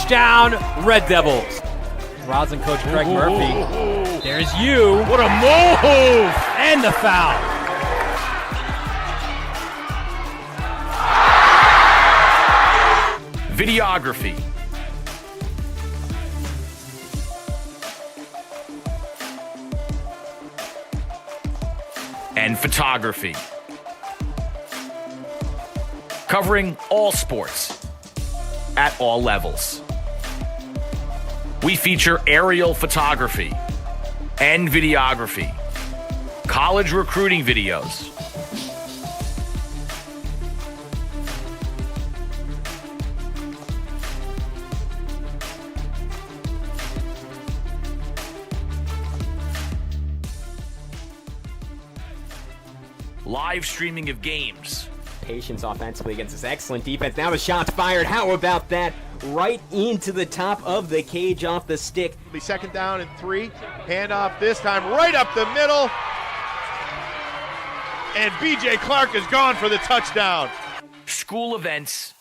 Touchdown, Red Devils. Rosin coach Craig Murphy. There's you. What a move! And the foul. Videography. And photography. Covering all sports at all levels. We feature aerial photography and videography, college recruiting videos, live streaming of games. Patience offensively against this excellent defense. Now the shot's fired. How about that? Right into the top of the cage off the stick. Be second down and 3. Handoff this time right up the middle. And B.J. Clark is gone for the touchdown. School events,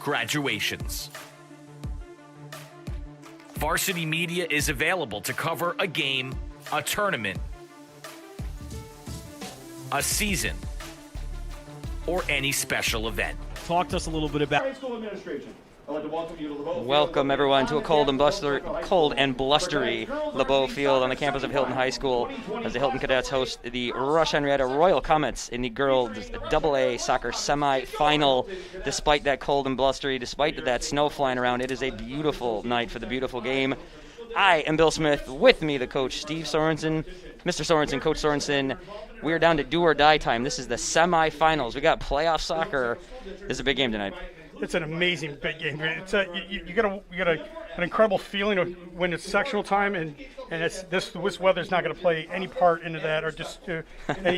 graduations. Varsity Media is available to cover a game, a tournament, a season, or any special event. Talk to us a little bit about High school administration. I'd like to welcome you to LeBeau Welcome everyone to a cold and blustery LeBeau Field on the campus of Hilton High School as the Hilton Cadets host the Rush-Henrietta Royal Comets in the girls AA soccer semifinal. Despite that cold and blustery, despite that snow flying around, it is a beautiful night for the beautiful game. I am Bill Smith. With me, the coach, Steve Sorensen. Mr. Sorensen, Coach Sorensen, we are down to do or die time. This is the semifinals. We got playoff soccer. This is a big game tonight. It's an amazing big game. It's you get an incredible feeling of when it's sectional time, and it's this weather's not going to play any part into that or just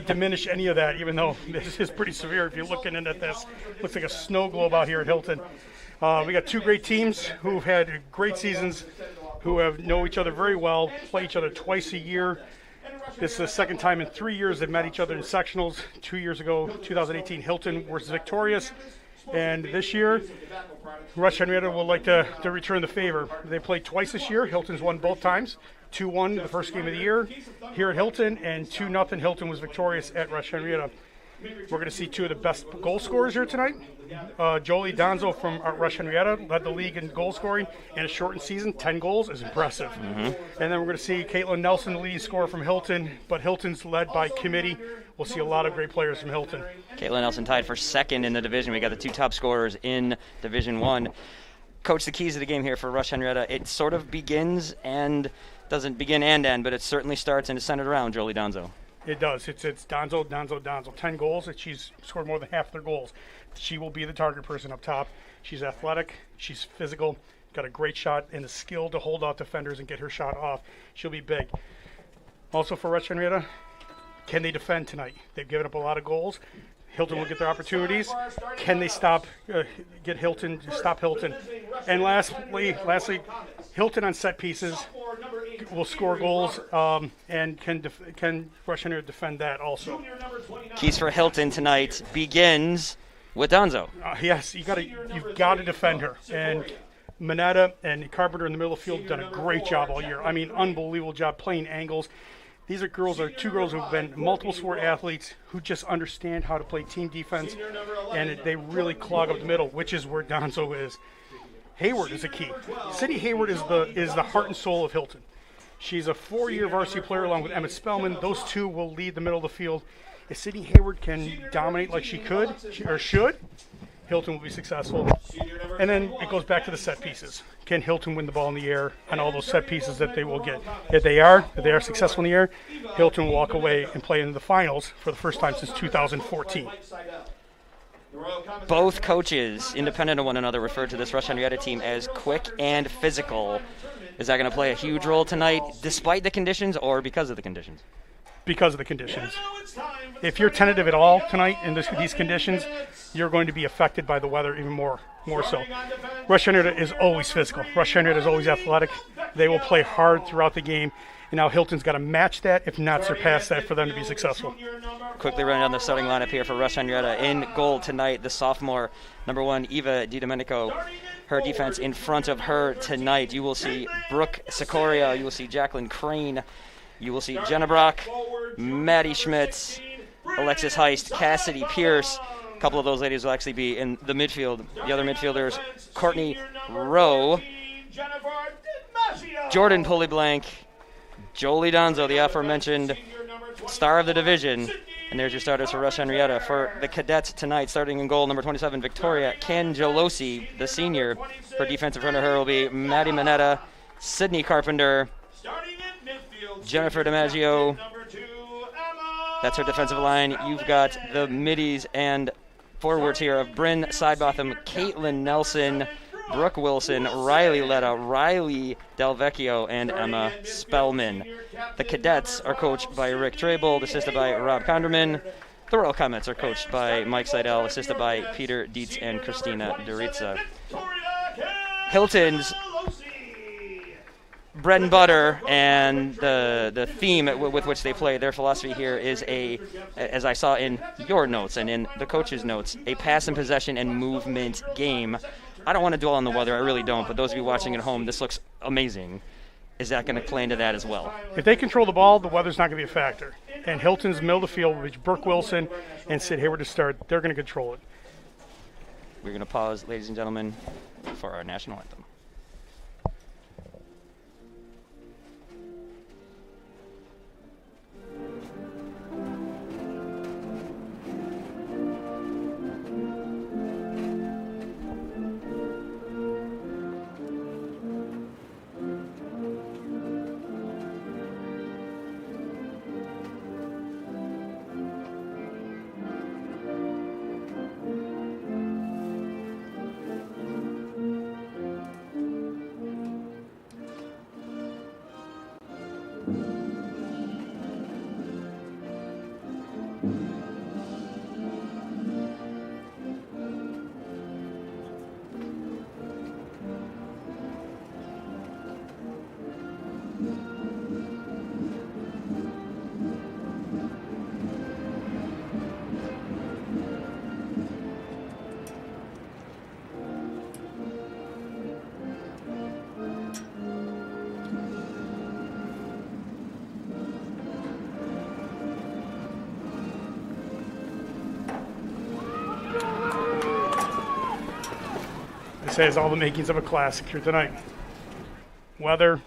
diminish any of that. Even though this is pretty severe, if you're looking in at this, looks like a snow globe out here at Hilton. We got two great teams who've had great seasons, who know each other very well, play each other twice a year. This is the second time in 3 years they've met each other in sectionals. 2 years ago, 2018, Hilton was victorious. And this year, Rush-Henrietta would like to return the favor. They played twice this year. Hilton's won both times. 2-1 the first game of the year here at Hilton, and 2-0 Hilton was victorious at Rush-Henrietta. We're going to see two of the best goal scorers here tonight. Jolie Donzo from Rush-Henrietta led the league in goal scoring in a shortened season. 10 goals is impressive. And then we're going to see Caitlin Nelson, the leading scorer from Hilton, but Hilton's led by committee. We'll see a lot of great players from Hilton. Caitlin Nelson tied for second in the division. We got the two top scorers in Division 1. Coach, the keys to the game here for Rush-Henrietta, it sort of begins and doesn't begin and end, but it certainly starts and is centered around Jolie Donzo. It does. It's Donzo. 10 goals. She's scored more than half their goals. She will be the target person up top. She's athletic. She's physical. Got a great shot and the skill to hold off defenders and get her shot off. She'll be big. Also for Rush-Henrietta, can they defend tonight? They've given up a lot of goals. Hilton will get their opportunities. Can they stop Hilton? And lastly, Hilton on set pieces will score goals and can Rush-Henrietta defend that also. Keys for Hilton tonight begins with Donzo. Yes, you've got to defend her. And Minetta and Carpenter in the middle of the field have done a great job all year. I mean, unbelievable job playing angles. These are two girls who've been multiple sport athletes who just understand how to play team defense, and they really clog up the middle, which is where Donzo is. Hayward is a key. Sydney Hayward is the heart and soul of Hilton. She's a 4-year varsity player along with Emmett Spellman. Those two will lead the middle of the field. If Sydney Hayward can dominate like she could or should, Hilton will be successful. And then it goes back to the set pieces. Can Hilton win the ball in the air and all those set pieces that they will get? If they are successful in the air, Hilton will walk away and play into the finals for the first time since 2014. Both coaches, independent of one another, refer to this Rush-Henrietta team as quick and physical. Is that going to play a huge role tonight, despite the conditions or because of the conditions? Because of the conditions. If you're tentative at all tonight in these conditions, you're going to be affected by the weather even more so. Rush-Henrietta is always physical. Rush-Henrietta is always athletic. They will play hard throughout the game. And now Hilton's got to match that, if not surpass that, for them to be successful. Quickly running down the starting lineup here for Rush-Henrietta. In goal tonight, the sophomore, number 1, Eva DiDomenico. her defense in front of her tonight. You will see Brooke Sikoria, you will see Jacqueline Crane, you will see Jenna Brock, Maddie Schmitz, Alexis Heist, Cassidy Pierce. A couple of those ladies will actually be in the midfield. The other midfielders, Courtney Rowe, Jordan Pullyblank, Jolie Donzo, the aforementioned star of the division. And there's your starters for Rush-Henrietta. For the Cadets tonight, starting in goal, number 27, Victoria Cangelosi, the senior. Her defensive front of her will be Maddie Minetta, Sydney Carpenter, Jennifer DiMaggio. That's her defensive line. You've got the middies and forwards here of Bryn Sidebotham, Caitlin Nelson, Brooke Wilson, Riley Letta, Riley Delvecchio, and Emma Spellman. The Cadets are coached by Rick Traybold, assisted by Rob Conderman. The Royal Comets are coached by Mike Seidel, assisted by Peter Dietz and Christina Doritza. Hilton's bread and butter and the theme with which they play, their philosophy here is as I saw in your notes and in the coach's notes, a pass and possession and movement game. I don't want to dwell on the weather, I really don't, but those of you watching at home, this looks amazing. Is that going to play into that as well? If they control the ball, the weather's not going to be a factor. And Hilton's middle of the field, which Brooke Wilson and Sid Hayward to start, they're going to control it. We're going to pause, ladies and gentlemen, for our national anthem. This has all the makings of a classic here tonight. Weather.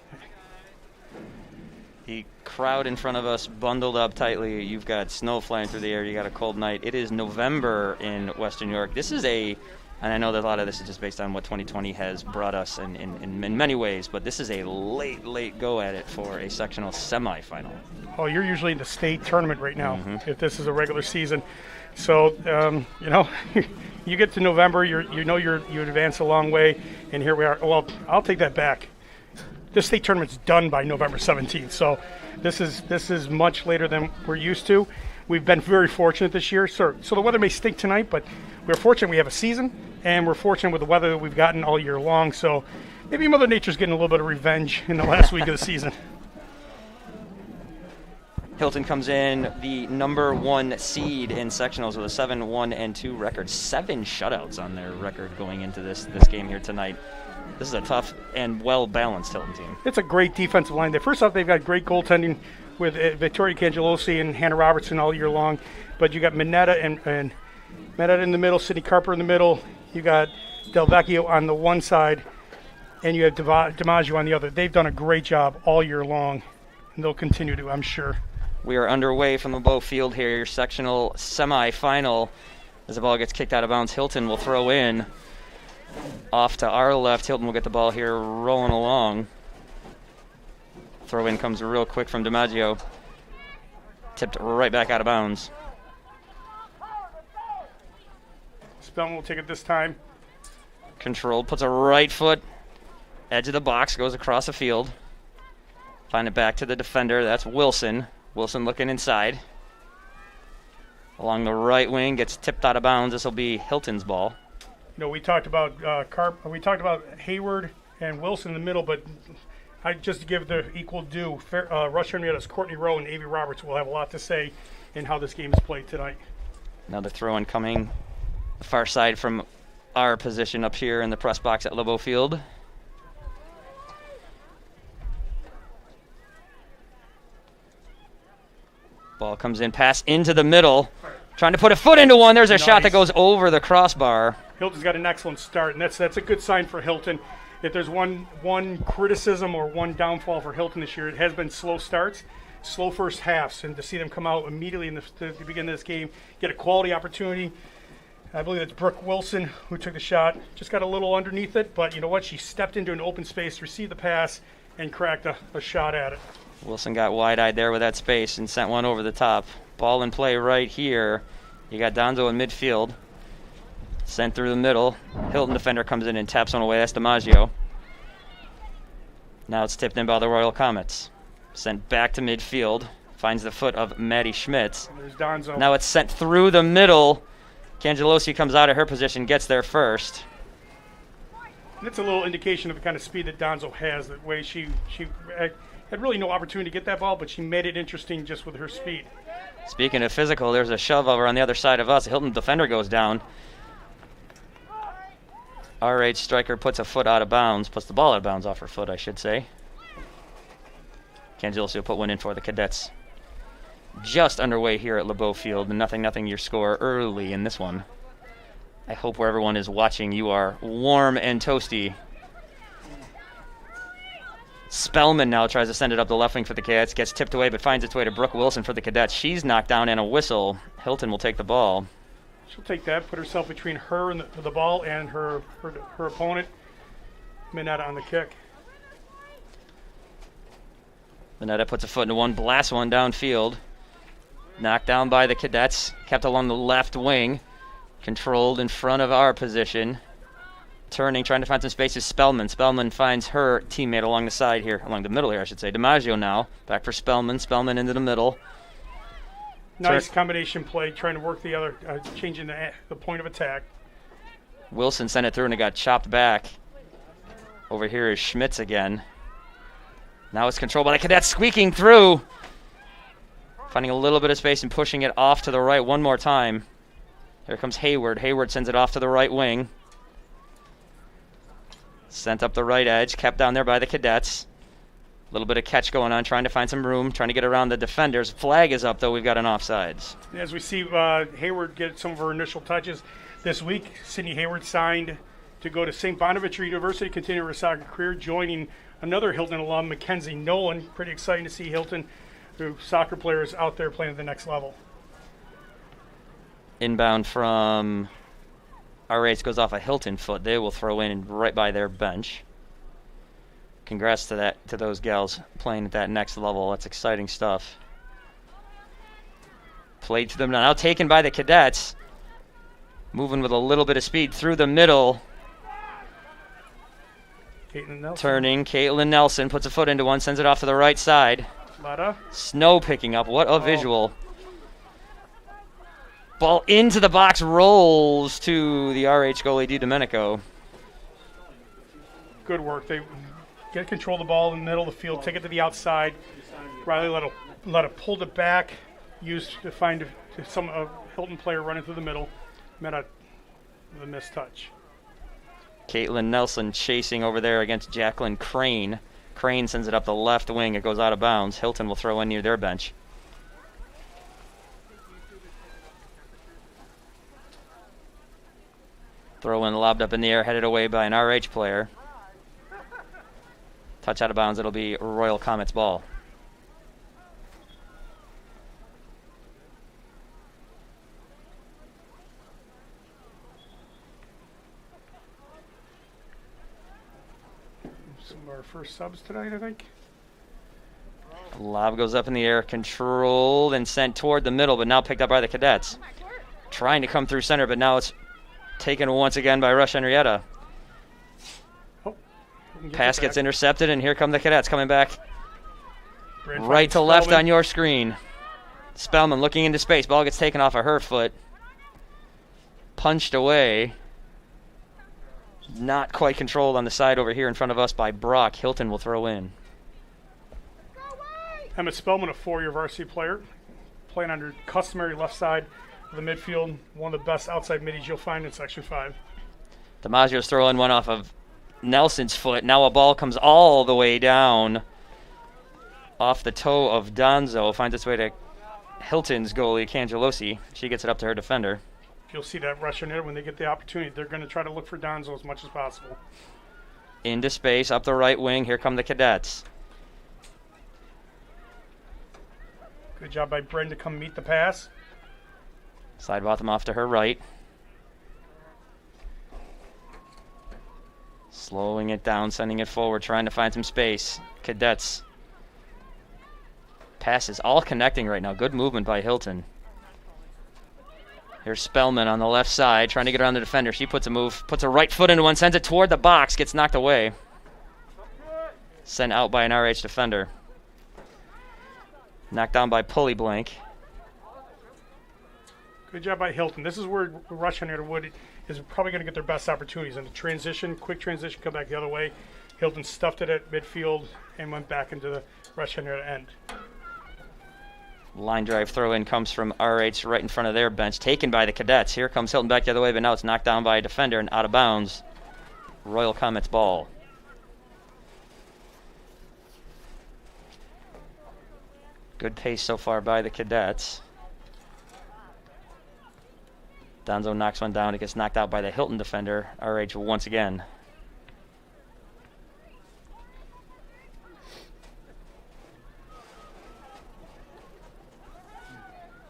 The crowd in front of us bundled up tightly. You've got snow flying through the air. You got a cold night. It is November in Western New York. This is and I know that a lot of this is just based on what 2020 has brought us in many ways, but this is a late go at it for a sectional semifinal. Oh, you're usually in the state tournament right now, if this is a regular season. So, you get to November, you advance a long way, and here we are. Well, I'll take that back. This state tournament's done by November 17th, so this is much later than we're used to. We've been very fortunate this year. So the weather may stink tonight, but we're fortunate we have a season, and we're fortunate with the weather that we've gotten all year long. So maybe Mother Nature's getting a little bit of revenge in the last week of the season. Hilton comes in the number 1 seed in sectionals with a 7-1-2 record. 7 shutouts on their record going into this game here tonight. This is a tough and well-balanced Hilton team. It's a great defensive line. First off, they've got great goaltending with Victoria Cangelosi and Hannah Robertson all year long. But you got Minetta and Minetta in the middle, Sydney Carper in the middle. You got Delvecchio on the one side, and you have DiMaggio on the other. They've done a great job all year long, and they'll continue to, I'm sure. We are underway from the Beau Field here, your sectional semifinal. As the ball gets kicked out of bounds, Hilton will throw in. Off to our left, Hilton will get the ball here rolling along. Throw in comes real quick from DiMaggio. Tipped right back out of bounds. Spellman will take it this time. Controlled, puts a right foot, edge of the box, goes across the field. Find it back to the defender, that's Wilson. Wilson looking inside. Along the right wing, gets tipped out of bounds. This will be Hilton's ball. We talked about Hayward and Wilson in the middle, but just to give the equal due, Rush-Henrietta's Courtney Rowe and Avie Roberts will have a lot to say in how this game is played tonight. Another throw-in coming far side from our position up here in the press box at LeBeau Field. Ball comes in, pass into the middle. Trying to put a foot into one. There's a shot that goes over the crossbar. Hilton's got an excellent start, and that's a good sign for Hilton. If there's one criticism or one downfall for Hilton this year, it has been slow starts, slow first halves, and to see them come out immediately in the beginning of this game, get a quality opportunity. I believe it's Brooke Wilson who took the shot. Just got a little underneath it, but you know what? She stepped into an open space, received the pass, and cracked a shot at it. Wilson got wide-eyed there with that space and sent one over the top. Ball in play right here. You got Donzo in midfield. Sent through the middle. Hilton defender comes in and taps one away. That's DiMaggio. Now it's tipped in by the Royal Comets. Sent back to midfield. Finds the foot of Maddie Schmitz. There's Donzo. Now it's sent through the middle. Cangelosi comes out of her position, gets there first. That's a little indication of the kind of speed that Donzo has. That way she had really no opportunity to get that ball, but she made it interesting just with her speed. Speaking of physical, there's a shove over on the other side of us. The Hilton defender goes down. RH striker puts a foot out of bounds, puts the ball out of bounds off her foot, I should say. Cangelosi will put one in for the Cadets. Just underway here at LeBeau Field. 0-0 your score early in this one. I hope where everyone is watching you are warm and toasty. Spellman now tries to send it up the left wing for the Cadets. Gets tipped away but finds its way to Brooke Wilson for the Cadets. She's knocked down and a whistle. Hilton will take the ball. She'll take that, put herself between her and the ball and her opponent. Minetta on the kick. Minetta puts a foot into one, blasts one downfield. Knocked down by the Cadets. Kept along the left wing. Controlled in front of our position. Turning, trying to find some space is Spellman. Spellman finds her teammate along the side here, along the middle here, I should say. DiMaggio now, back for Spellman. Spellman into the middle. Nice combination play, trying to work the other, changing the point of attack. Wilson sent it through and it got chopped back. Over here is Schmitz again. Now it's controlled by the Cadets, squeaking through. Finding a little bit of space and pushing it off to the right one more time. Here comes Hayward. Hayward sends it off to the right wing. Sent up the right edge, kept down there by the Cadets. A little bit of catch going on, trying to find some room, trying to get around the defenders. Flag is up, though. We've got an offsides. As we see Hayward get some of her initial touches this week, Sydney Hayward signed to go to St. Bonaventure University, continue her soccer career, joining another Hilton alum, Mackenzie Nolan. Pretty exciting to see Hilton, soccer players out there playing at the next level. Inbound from RH goes off a Hilton foot. They will throw in right by their bench. Congrats to those gals playing at that next level. That's exciting stuff. Played to them now taken by the Cadets. Moving with a little bit of speed through the middle. Caitlin Nelson. Turning, Caitlin Nelson puts a foot into one, sends it off to the right side. Snow picking up. What a visual. Ball into the box, rolls to the RH goalie, DiDomenico. Good work. They get control of the ball in the middle of the field, take it to the outside. Riley let it pull it back, used to find some Hilton player running through the middle. Met a missed touch. Caitlin Nelson chasing over there against Jacqueline Crane. Crane sends it up the left wing. It goes out of bounds. Hilton will throw in near their bench. Throw in lobbed up in the air, headed away by an RH player. Touch out of bounds. It'll be Royal Comets ball. Some of our first subs tonight, I think. Lob goes up in the air, controlled and sent toward the middle, but now picked up by the Cadets. Trying to come through center, but now it's taken once again by Rush-Henrietta. Pass gets intercepted, and here come the Cadets coming back right to left on your screen. Spellman looking into space. Ball gets taken off of her foot. Punched away. Not quite controlled on the side over here in front of us by Brock. Hilton will throw in. Emma Spellman, a four-year varsity player, playing on her customary left side of the midfield. One of the best outside middies you'll find in Section 5. DiMaggio's throwing one off of Nelson's foot. Now a ball comes all the way down off the toe of Donzo. Finds its way to Hilton's goalie, Cangelosi. She gets it up to her defender. You'll see that Rush-Henrietta when they get the opportunity. They're going to try to look for Donzo as much as possible. Into space, up the right wing. Here come the Cadets. Good job by Bren to come meet the pass. Sidebotham off to her right. Slowing it down, sending it forward, trying to find some space. Cadets. Passes all connecting right now. Good movement by Hilton. Here's Spellman on the left side, trying to get around the defender. She puts a right foot into one, sends it toward the box, gets knocked away. Sent out by an RH defender. Knocked down by Pulley Blank. Good job by Hilton. This is where Rush-Henrietta is probably going to get their best opportunities. In the transition, quick transition, come back the other way. Hilton stuffed it at midfield and went back into the Rush-Henrietta end. Line drive throw in comes from RH right in front of their bench, taken by the Cadets. Here comes Hilton back the other way, but now it's knocked down by a defender and out of bounds. Royal Comets ball. Good pace so far by the Cadets. Donzo knocks one down. It gets knocked out by the Hilton defender. RH once again.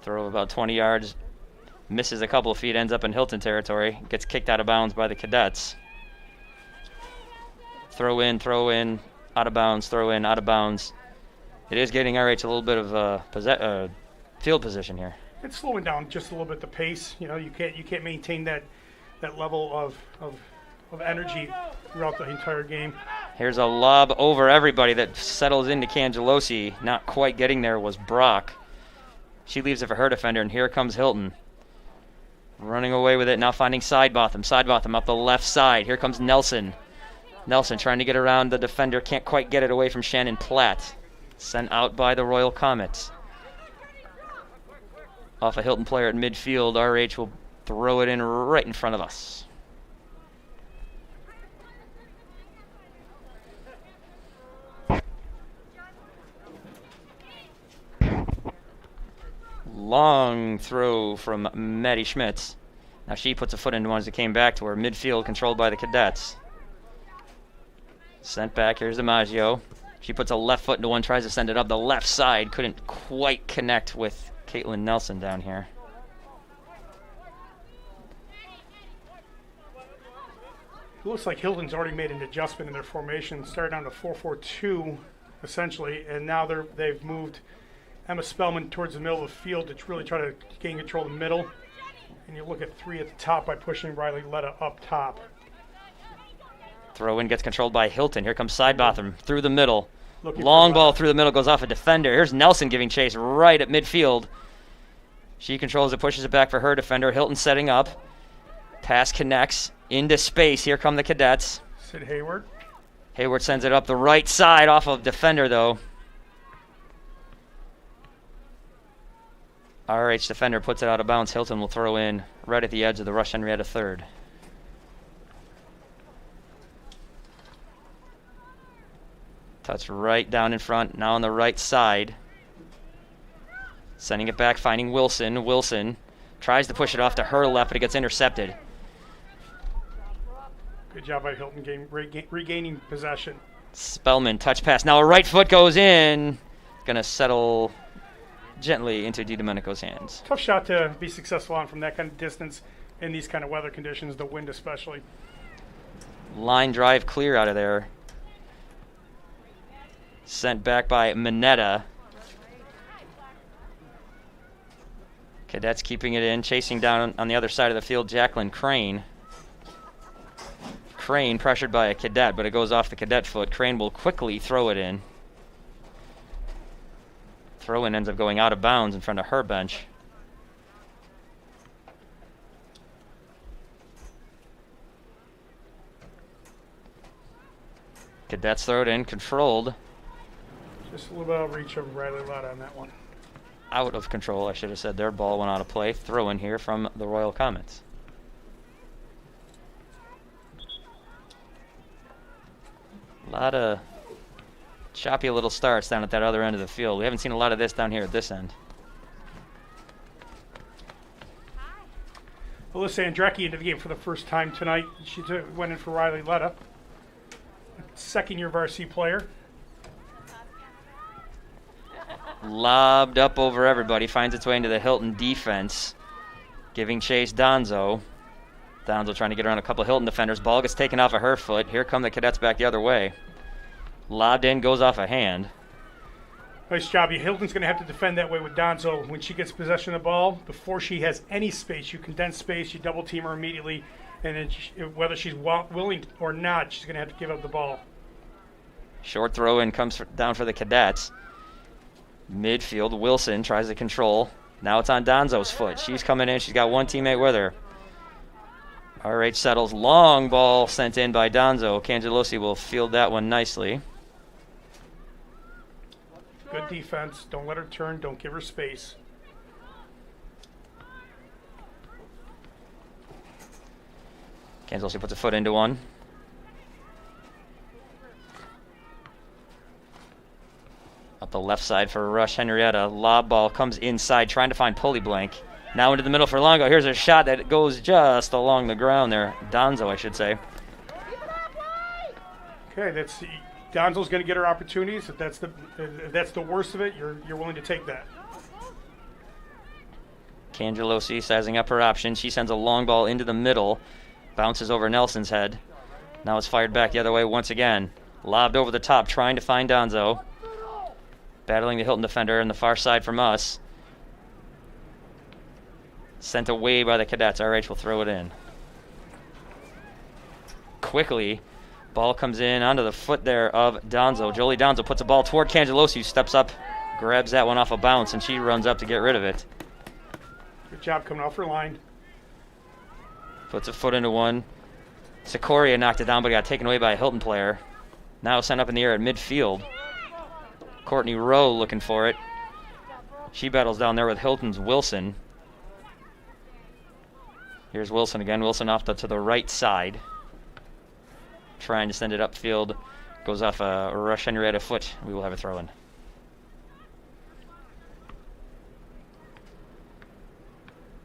Throw of about 20 yards. Misses a couple of feet. Ends up in Hilton territory. Gets kicked out of bounds by the Cadets. Throw in, out of bounds, throw in, out of bounds. It is getting RH a little bit of field position here. It's slowing down just a little bit the pace. You know, you can't maintain that level of energy throughout the entire game. Here's a lob over everybody that settles into Cangelosi. Not quite getting there was Brock. She leaves it for her defender, and here comes Hilton. Running away with it, now finding Sidebotham. Sidebotham up the left side. Here comes Nelson. Nelson trying to get around the defender. Can't quite get it away from Shannon Platt. Sent out by the Royal Comets. Off a Hilton player at midfield. RH will throw it in right in front of us. Long throw from Maddie Schmitz. Now she puts a foot into one as it came back to her. Midfield controlled by the Cadets. Sent back. Here's DiMaggio. She puts a left foot into one, tries to send it up the left side. Couldn't quite connect with Caitlin Nelson down here. It looks like Hilton's already made an adjustment in their formation. Started down to 4-4-2, essentially, and now they've moved Emma Spellman towards the middle of the field to really try to gain control of the middle. And you look at 3 at the top by pushing Riley Letta up top. Throw in gets controlled by Hilton. Here comes Sidebotham through the middle. Long ball through the middle, goes off a defender. Here's Nelson giving chase right at midfield. She controls it, pushes it back for her defender. Hilton setting up. Pass connects into space. Here come the Cadets. Sid Hayward. Hayward sends it up the right side off of defender, though. RH defender puts it out of bounds. Hilton will throw in right at the edge of the Rush-Henrietta third. Touch right down in front, now on the right side. Sending it back, finding Wilson. Wilson tries to push it off to her left, but it gets intercepted. Good job by Hilton regaining possession. Spellman, touch pass. Now a right foot goes in. Gonna settle gently into DiDomenico's hands. Tough shot to be successful on from that kind of distance in these kind of weather conditions, the wind especially. Line drive clear out of there. Sent back by Minetta. Cadets keeping it in, chasing down on the other side of the field, Jacqueline Crane. Crane pressured by a Cadet, but it goes off the Cadet foot. Crane will quickly throw it in. Throw-in ends up going out of bounds in front of her bench. Cadets throw it in, controlled. Just a little bit of reach of Riley Lott on that one. Out of control, I should have said. Their ball went out of play. Throw in here from the Royal Comets. A lot of choppy little starts down at that other end of the field. We haven't seen a lot of this down here at this end. Alyssa Andrecki into the game for the first time tonight. She went in for Riley Letta, second-year varsity player. Lobbed up over everybody, finds its way into the Hilton defense, giving chase Donzo. Donzo trying to get around a couple of Hilton defenders. Ball gets taken off of her foot. Here come the Cadets back the other way. Lobbed in, goes off a hand. Nice job. Hilton's going to have to defend that way with Donzo. When she gets possession of the ball, before she has any space, you condense space, you double team her immediately, and then whether she's willing or not, she's going to have to give up the ball. Short throw in comes down for the Cadets. Midfield, Wilson tries to control. Now it's on Donzo's foot. She's coming in. She's got one teammate with her. RH settles. Long ball sent in by Donzo. Cangelosi will field that one nicely. Good defense. Don't let her turn. Don't give her space. Cangelosi puts a foot into one. Up the left side for Rush-Henrietta. Lob ball comes inside, trying to find pulley blank. Now into the middle for Longo. Here's a shot that goes just along the ground there. Donzo, I should say. Okay, Donzo's going to get her opportunities. If that's the worst of it, you're willing to take that. Cangelosi sizing up her options. She sends a long ball into the middle. Bounces over Nelson's head. Now it's fired back the other way once again. Lobbed over the top, trying to find Donzo. Battling the Hilton defender on the far side from us. Sent away by the Cadets. RH will throw it in. Quickly, ball comes in onto the foot there of Donzo. Jolie Donzo puts the ball toward Cangelosi, who steps up, grabs that one off a bounce, and she runs up to get rid of it. Good job coming off her line. Puts a foot into one. Sikoria knocked it down, but got taken away by a Hilton player. Now sent up in the air at midfield. Courtney Rowe looking for it. She battles down there with Hilton's Wilson. Here's Wilson again. Wilson off to the right side. Trying to send it upfield. Goes off a Rush-Henrietta foot. We will have a throw in.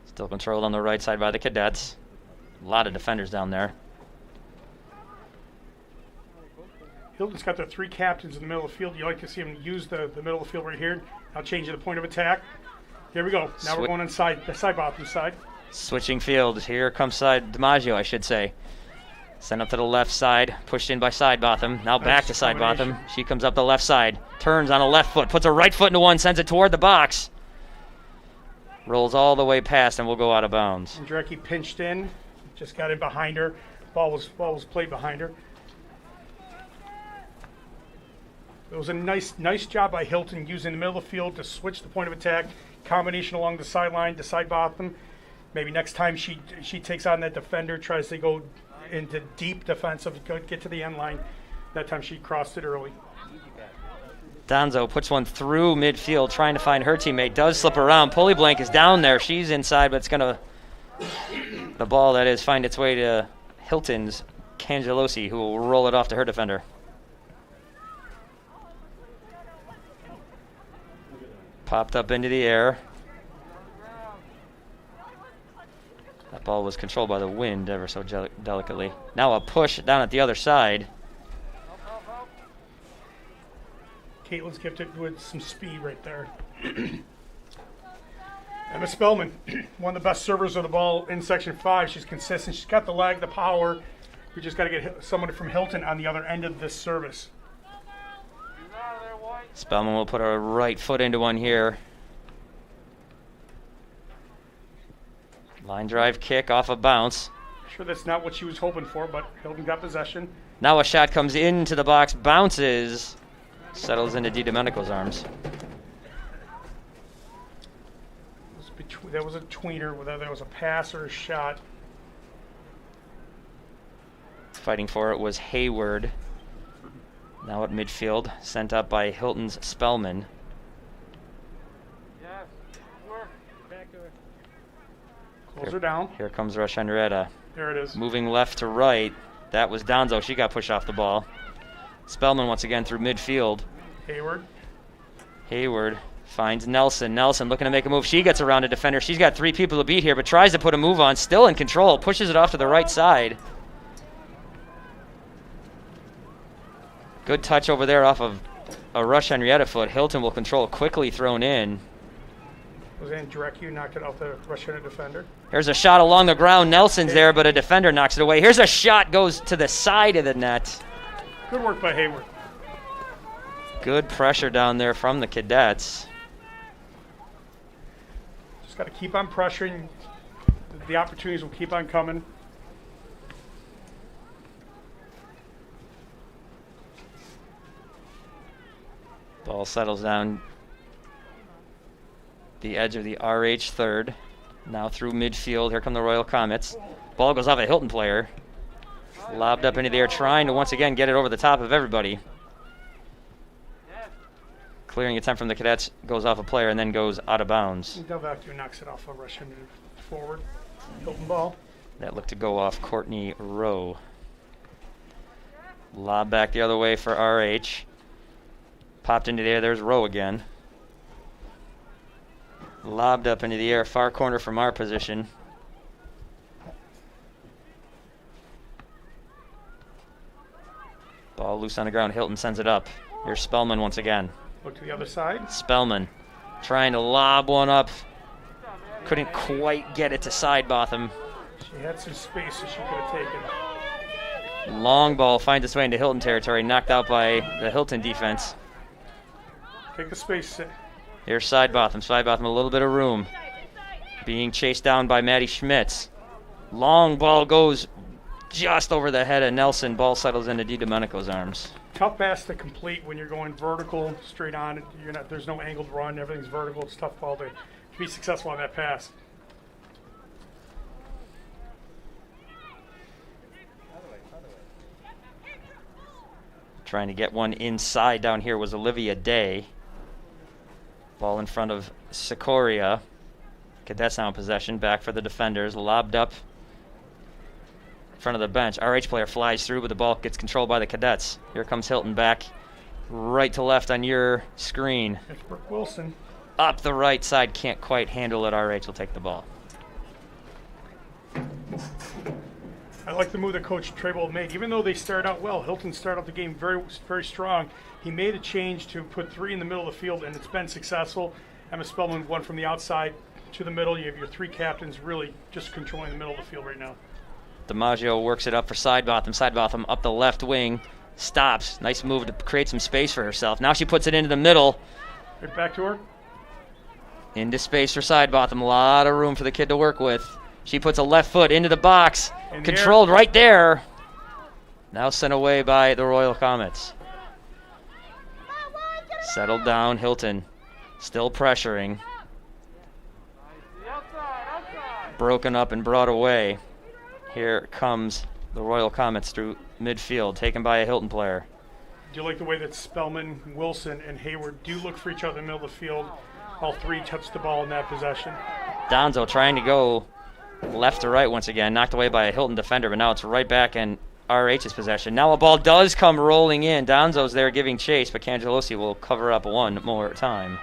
Still controlled on the right side by the Cadets. A lot of defenders down there. Hilton's got the three captains in the middle of the field. You like to see them use the middle of the field right here. Now change the point of attack. Here we go. Now we're going inside the side bottom side. Switching field. Here comes side DiMaggio, I should say. Sent up to the left side. Pushed in by side Botham. Now back to side Botham. She comes up the left side. Turns on a left foot. Puts her right foot into one. Sends it toward the box. Rolls all the way past and will go out of bounds. Andrecki pinched in. Just got in behind her. Ball was played behind her. It was a nice job by Hilton using the middle of the field to switch the point of attack. Combination along the sideline to side Botham. Maybe next time she takes on that defender, tries to go into deep defensive, get to the end line. That time she crossed it early. Donzo puts one through midfield, trying to find her teammate. Does slip around. Pulley blank is down there. She's inside, but it's going to... The ball, that is, find its way to Hilton's Cangelosi, who will roll it off to her defender. Popped up into the air. That ball was controlled by the wind ever so delicately. Now a push down at the other side. Caitlin's gifted with some speed right there. Emma Spellman, one of the best servers of the ball in Section 5. She's consistent. She's got the leg, the power. We just got to get someone from Hilton on the other end of this service. Spellman will put her right foot into one here. Line drive kick off a bounce. Sure, that's not what she was hoping for, but Hilton got possession. Now a shot comes into the box, bounces, settles into DiDomenico's arms. That was a tweener, whether that was a pass or a shot. Fighting for it was Hayward. Now at midfield, sent up by Hilton's Spellman. Close her down. Here comes Rush-Henrietta. There it is. Moving left to right. That was Donzo. She got pushed off the ball. Spellman once again through midfield. Hayward finds Nelson. Nelson looking to make a move. She gets around a defender. She's got 3 people to beat here, but tries to put a move on. Still in control. Pushes it off to the right side. Good touch over there off of a Rush-Henrietta foot. Hilton will control. Quickly thrown in. Roseanne Drecu knocked it off the Rush-Henrietta defender. Here's a shot along the ground. Nelson's there, but a defender knocks it away. Here's a shot. Goes to the side of the net. Good work by Hayward. Good pressure down there from the Cadets. Just got to keep on pressuring. The opportunities will keep on coming. Ball settles down the edge of the RH third. Now through midfield. Here come the Royal Comets. Ball goes off a Hilton player. Lobbed up into the air, trying to once again get it over the top of everybody. Clearing attempt from the Cadets, goes off a player and then goes out of bounds. Delvecchio knocks it off a Russian forward. Hilton ball. That looked to go off Courtney Rowe. Lob back the other way for RH. Popped into the air, there's Rowe again. Lobbed up into the air, far corner from our position. Ball loose on the ground, Hilton sends it up. Here's Spellman once again. Look to the other side. Spellman trying to lob one up. Couldn't quite get it to Sidebotham. She had some space that she could have taken. Long ball finds its way into Hilton territory, knocked out by the Hilton defense. Take the space. Here's Sidebotham. Sidebotham a little bit of room. Being chased down by Maddie Schmitz. Long ball goes just over the head of Nelson. Ball settles into DiDomenico's arms. Tough pass to complete when you're going vertical, straight on. There's no angled run. Everything's vertical. It's tough ball to be successful on that pass. Trying to get one inside down here was Olivia Day. Ball in front of Sikoria. Cadets now in possession. Back for the defenders. Lobbed up in front of the bench. RH player flies through, but the ball gets controlled by the Cadets. Here comes Hilton back right to left on your screen. It's Brooke Wilson. Up the right side. Can't quite handle it. RH will take the ball. I like the move that Coach Traybold made. Even though they started out well, Hilton started out the game very, very strong. He made a change to put 3 in the middle of the field, and it's been successful. Emma Spellman won from the outside to the middle. You have your 3 captains really just controlling the middle of the field right now. DiMaggio works it up for Sidebotham. Sidebotham up the left wing. Stops. Nice move to create some space for herself. Now she puts it into the middle. Right back to her. Into space for Sidebotham. A lot of room for the kid to work with. She puts a left foot into the box. Controlled right there. Now sent away by the Royal Comets. Settled down, Hilton. Still pressuring. Broken up and brought away. Here comes the Royal Comets through midfield, taken by a Hilton player. Do you like the way that Spellman, Wilson, and Hayward do look for each other in the middle of the field? All 3 touch the ball in that possession. Donzo trying to go left to right once again, knocked away by a Hilton defender, but now it's right back in RH's possession. Now a ball does come rolling in. Donzo's there giving chase, but Cangelosi will cover up one more time.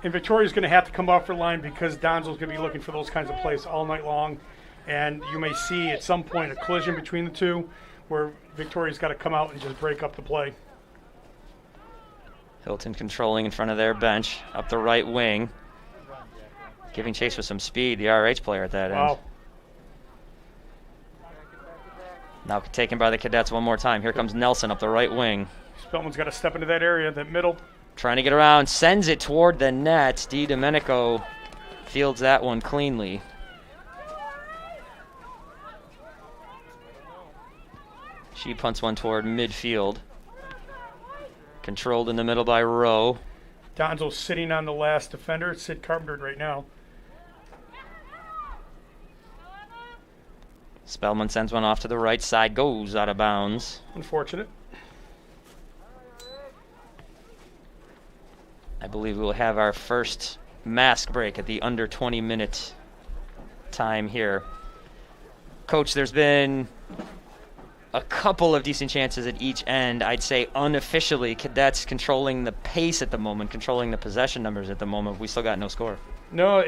And Victoria's going to have to come off her line because Donzo's going to be looking for those kinds of plays all night long. And you may see at some point a collision between the two where Victoria's got to come out and just break up the play. Hilton controlling in front of their bench, up the right wing. Giving chase with some speed, the RH player at that end. Now taken by the Cadets one more time. Here comes Nelson up the right wing. Spellman's got to step into that area, that middle. Trying to get around, sends it toward the net. DiDomenico fields that one cleanly. She punts one toward midfield. Controlled in the middle by Rowe. Donzo's sitting on the last defender. It's Sid Carpenter right now. Spellman sends one off to the right side, goes out of bounds. Unfortunate. I believe we will have our first mask break at the under 20-minute time here. Coach, there's been a couple of decent chances at each end. I'd say unofficially, Cadets controlling the pace at the moment, controlling the possession numbers at the moment. We still got no score. No,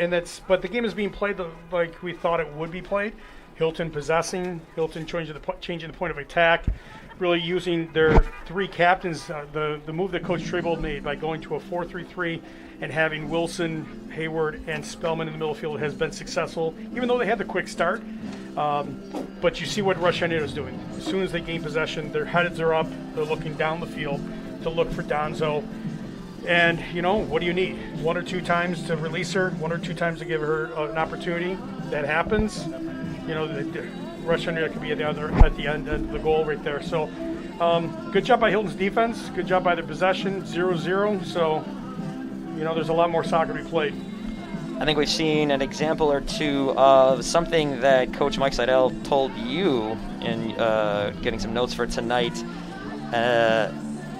but the game is being played like we thought it would be played. Hilton possessing, Hilton changing the point of attack, really using their three captains. The move that Coach Trebold made by going to a 4-3-3 and having Wilson, Hayward, and Spellman in the middle field has been successful, even though they had the quick start. But you see what Rush-Henrietta is doing. As soon as they gain possession, their heads are up. They're looking down the field to look for Donzo. And, what do you need? 1 or 2 times to release her, 1 or 2 times to give her an opportunity. That happens. Rush-Henrietta could be at the end of the goal right there. So, good job by Hilton's defense. Good job by their possession, 0-0. So, there's a lot more soccer to be played. I think we've seen an example or two of something that Coach Mike Seidel told you in getting some notes for tonight.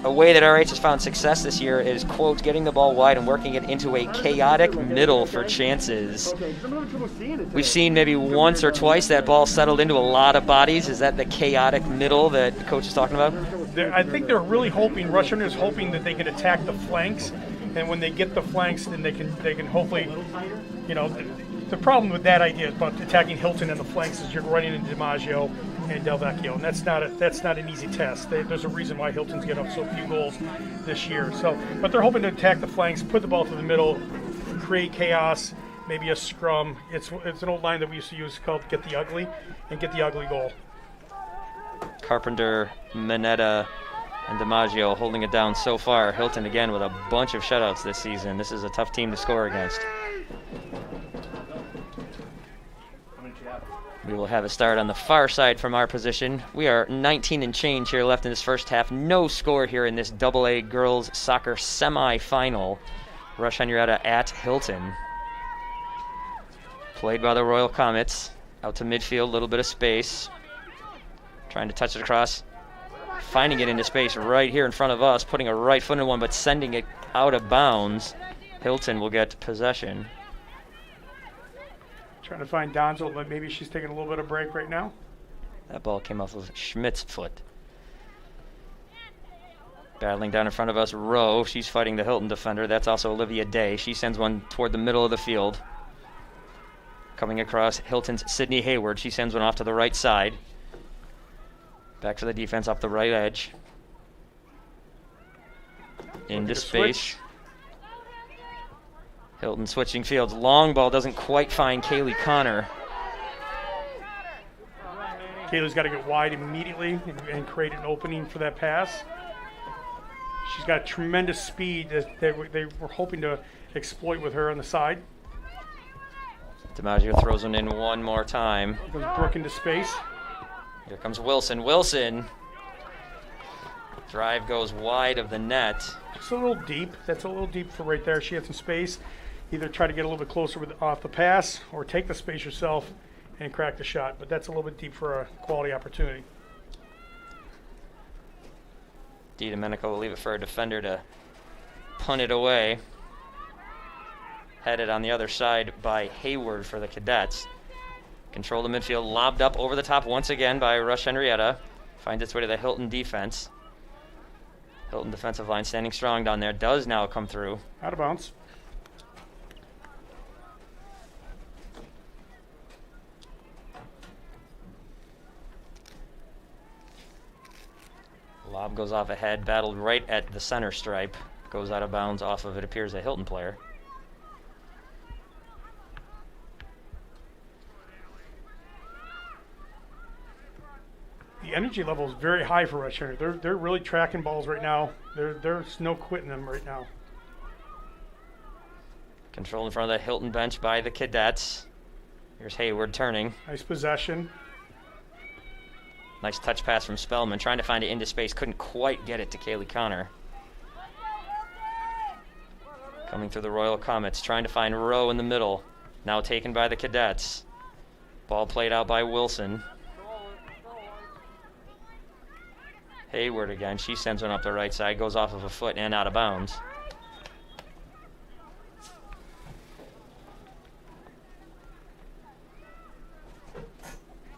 A way that RH has found success this year is, quote, getting the ball wide and working it into a chaotic middle for chances. We've seen maybe once or twice that ball settled into a lot of bodies. Is that the chaotic middle that Coach is talking about? I think they're really hoping, Rush-Henrietta is hoping that they can attack the flanks, and when they get the flanks, then they can hopefully, the problem with that idea about attacking Hilton and the flanks is you're running into DiMaggio and Del Vecchio, and that's not an easy task. There's a reason why Hilton's getting up so few goals this year. But they're hoping to attack the flanks, put the ball through the middle, create chaos, maybe a scrum. It's an old line that we used to use called "Get the Ugly," and get the ugly goal. Carpenter, Mineta, and DiMaggio holding it down so far. Hilton again with a bunch of shutouts this season. This is a tough team to score against. We will have a start on the far side from our position. We are 19 and change here left in this first half. No score here in this AA girls soccer semifinal. Rush-Henrietta at Hilton. Played by the Royal Comets. Out to midfield, a little bit of space. Trying to touch it across. Finding it into space right here in front of us. Putting a right foot in one, but sending it out of bounds. Hilton will get possession. Trying to find Donzo, but maybe she's taking a little bit of break right now. That ball came off of Schmidt's foot. Battling down in front of us, Rowe. She's fighting the Hilton defender. That's also Olivia Day. She sends one toward the middle of the field. Coming across Hilton's Sydney Hayward. She sends one off to the right side. Back to the defense off the right edge. Into space. Switch. Hilton switching fields. Long ball doesn't quite find Kaylee Connor. Kaylee's got to get wide immediately and create an opening for that pass. She's got tremendous speed that they were hoping to exploit with her on the side. DiMaggio throws one in one more time. Goes Brooke into space. Here comes Wilson. Wilson. Drive goes wide of the net. It's a little deep. That's a little deep for right there. She had some space. Either try to get a little bit closer off the pass or take the space yourself and crack the shot. But that's a little bit deep for a quality opportunity. Domenico will leave it for a defender to punt it away. Headed on the other side by Hayward for the Cadets. Control the midfield, lobbed up over the top once again by Rush-Henrietta. Finds its way to the Hilton defense. Hilton defensive line standing strong down there. Does now come through. Out of bounds. Lob goes off ahead, battled right at the center stripe. Goes out of bounds off of, it appears, a Hilton player. The energy level is very high for Rush-Henrietta. They're really tracking balls right now. There's no quitting them right now. Control in front of the Hilton bench by the Cadets. Here's Hayward turning. Nice possession. Nice touch pass from Spellman, trying to find it into space. Couldn't quite get it to Kaylee Connor. Coming through the Royal Comets, trying to find Rowe in the middle. Now taken by the Cadets. Ball played out by Wilson. Hayward again. She sends one up the right side, goes off of a foot and out of bounds.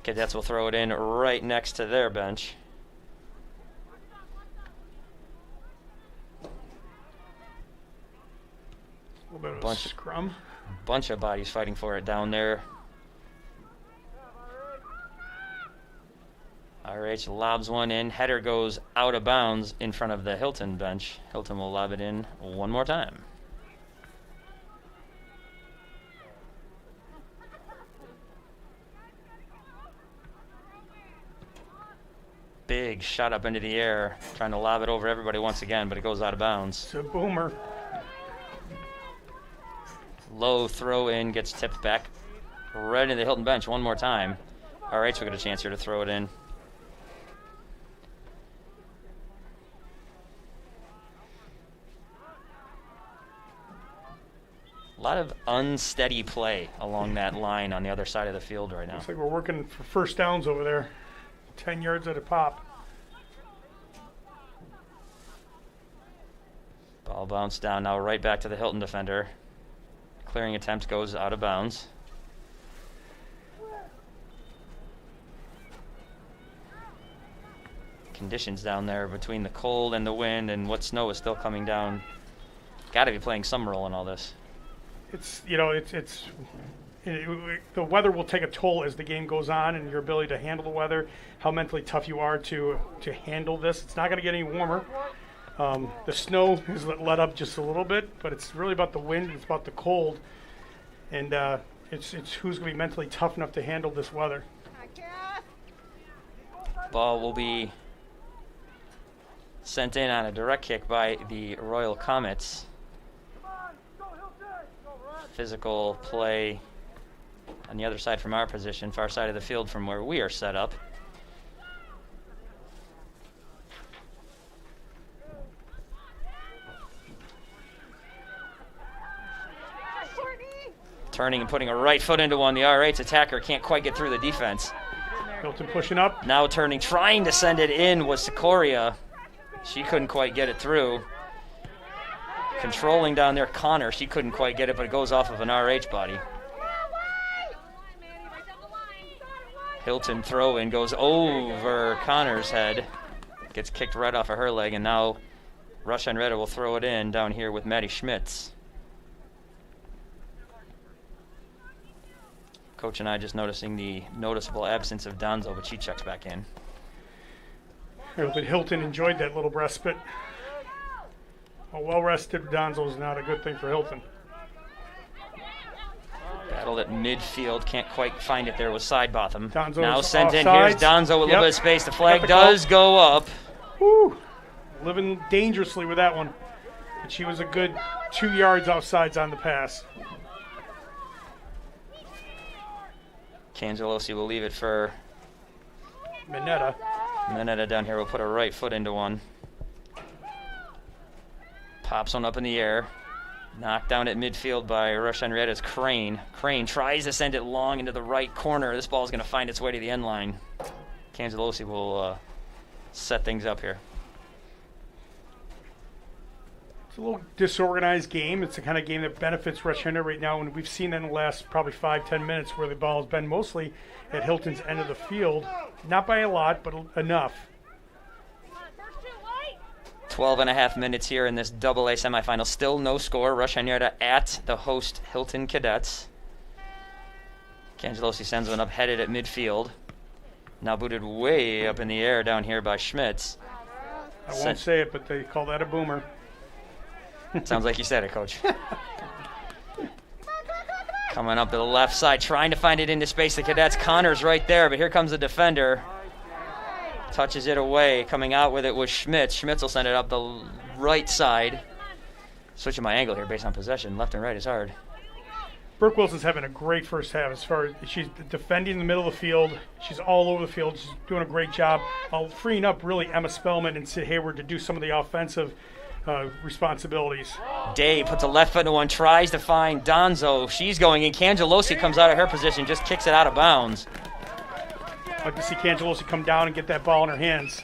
Cadets will throw it in right next to their bench. A little bit of a scrum. Bunch of bodies fighting for it down there. RH lobs one in. Header goes out of bounds in front of the Hilton bench. Hilton will lob it in one more time. Big shot up into the air, trying to lob it over everybody once again, but it goes out of bounds. It's a boomer. Low throw in, gets tipped back right into the Hilton bench one more time. RH will get a chance here to throw it in. A lot of unsteady play along that line on the other side of the field right now. Looks like we're working for first downs over there. 10 yards at a pop. Ball bounced down now right back to the Hilton defender. Clearing attempt goes out of bounds. Conditions down there between the cold and the wind and what snow is still coming down. Got to be playing some role in all this. It's, you know, the weather will take a toll as the game goes on, and your ability to handle the weather, how mentally tough you are to handle this. It's not going to get any warmer. The snow has let up just a little bit, but it's really about the wind. It's about the cold, and it's who's going to be mentally tough enough to handle this weather. Ball will be sent in on a direct kick by the Royal Comets. Physical play on the other side from our position, far side of the field from where we are set up. Turning and putting a right foot into one. The RH attacker can't quite get through the defense. Hilton pushing up. Now turning, trying to send it in was Sikoria. She couldn't quite get it through. Controlling down there, Connor. She couldn't quite get it, but it goes off of an RH body. Hilton throw in goes over Connor's head. Gets kicked right off of her leg, and now Rush-Henrietta will throw it in down here with Maddie Schmitz. Coach and I just noticing the noticeable absence of Donzo, but she checks back in. But Hilton enjoyed that little respite. A well-rested Donzo is not a good thing for Hilton. Battled at midfield, can't quite find it there with Sidebotham. Donzo's now sent in, offsides. here's Donzo with a little bit of space. The flag the does go up. Woo. Living dangerously with that one. But she was a good 2 yards offsides on the pass. Cangelosi will leave it for Minetta. Minetta down here will put a right foot into one. Pops one up in the air. Knocked down at midfield by Rush-Henrietta's Crane. Crane tries to send it long into the right corner. This ball is going to find its way to the end line. Cangelosi will set things up here. It's a little disorganized game. It's the kind of game that benefits Rush-Henrietta right now, and we've seen that in the last probably 5-10 minutes where the ball has been mostly at Hilton's end of the field. Not by a lot, but enough. 12.5 minutes here in this AA semifinal. Still no score. Rush-Henrietta at the host Hilton Cadets. Cangelosi sends one up, headed at midfield. Now booted way up in the air down here by Schmitz. I won't say it, but they call that a boomer. Sounds like you said it, Coach. Coming up to the left side, trying to find it into space. The Cadets, Connor's right there, but here comes the defender. Touches it away. Coming out with it was Schmitz. Schmitz will send it up the right side. Switching my angle here based on possession. Left and right is hard. Brooke Wilson's having a great first half as far as she's defending in the middle of the field. She's all over the field. She's doing a great job. Freeing up really Emma Spellman and Sid Hayward to do some of the offensive responsibilities. Day puts a left foot into one, tries to find Donzo. She's going in. Cangelosi comes out of her position, just kicks it out of bounds. I'd like to see Cangelosi come down and get that ball in her hands.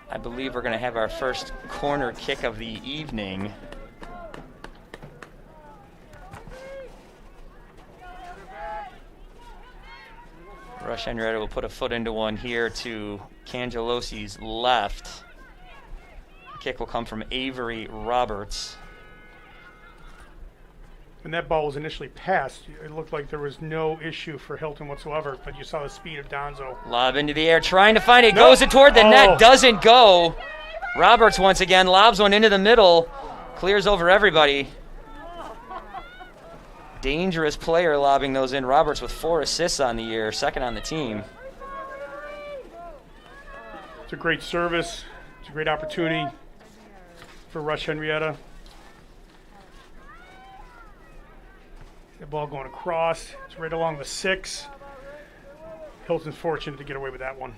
I believe we're going to have our first corner kick of the evening. Rush-Henrietta will put a foot into one here to Cangelosi's left. Kick will come from Avery Roberts. when that ball was initially passed, it looked like there was no issue for Hilton whatsoever, but you saw the speed of Donzo. Lob into the air, trying to find it. No. Goes it toward the Oh. net. Doesn't go. Roberts once again lobs one into the middle. Clears over everybody. Dangerous player lobbing those in. Roberts with 4 assists on the year, second on the team. It's a great service. It's a great opportunity for Rush-Henrietta. The ball going across. It's right along the 6. Hilton's fortunate to get away with that one.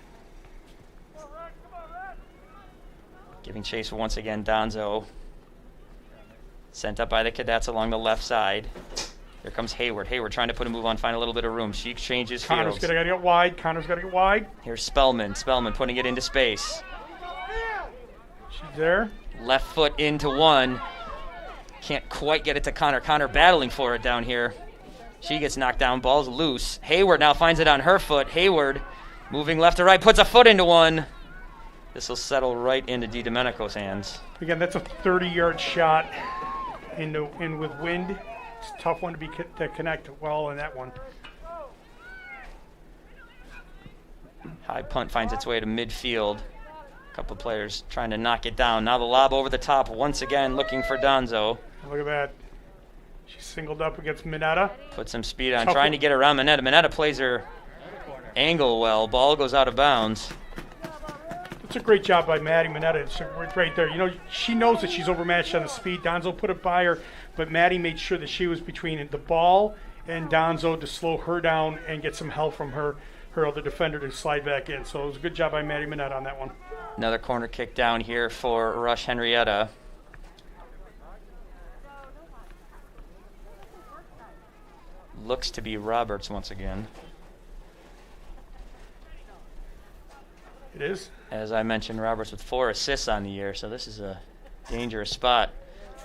Giving chase once again, Donzo. Sent up by the Cadets along the left side. Here comes Hayward. Hayward trying to put a move on, find a little bit of room. She exchanges Connor's fields. got to get wide. Connor's got to get wide. Here's Spellman. Spellman putting it into space. She's there. Left foot into one. Can't quite get it to Connor. Connor battling for it down here. She gets knocked down. Ball's loose. Hayward now finds it on her foot. Hayward moving left to right. Puts a foot into one. This will settle right into DiDomenico's hands. Again, that's a 30-yard shot in with wind. It's a tough one to connect well in that one. High punt finds its way to midfield. A couple players trying to knock it down. Now the lob over the top once again, looking for Donzo. Look at that. She's singled up against Minetta. Put some speed on, trying to get around Minetta. Minetta plays her angle well. Ball goes out of bounds. It's a great job by Maddie Minetta. It's right there. You know, she knows that she's overmatched on the speed. Donzo put it by her, but Maddie made sure that she was between the ball and Donzo to slow her down and get some help from her other defender to slide back in. So it was a good job by Maddie Minetta on that one. Another corner kick down here for Rush-Henrietta. Looks to be Roberts once again. It is. As I mentioned, Roberts with 4 assists on the year, so this is a dangerous spot.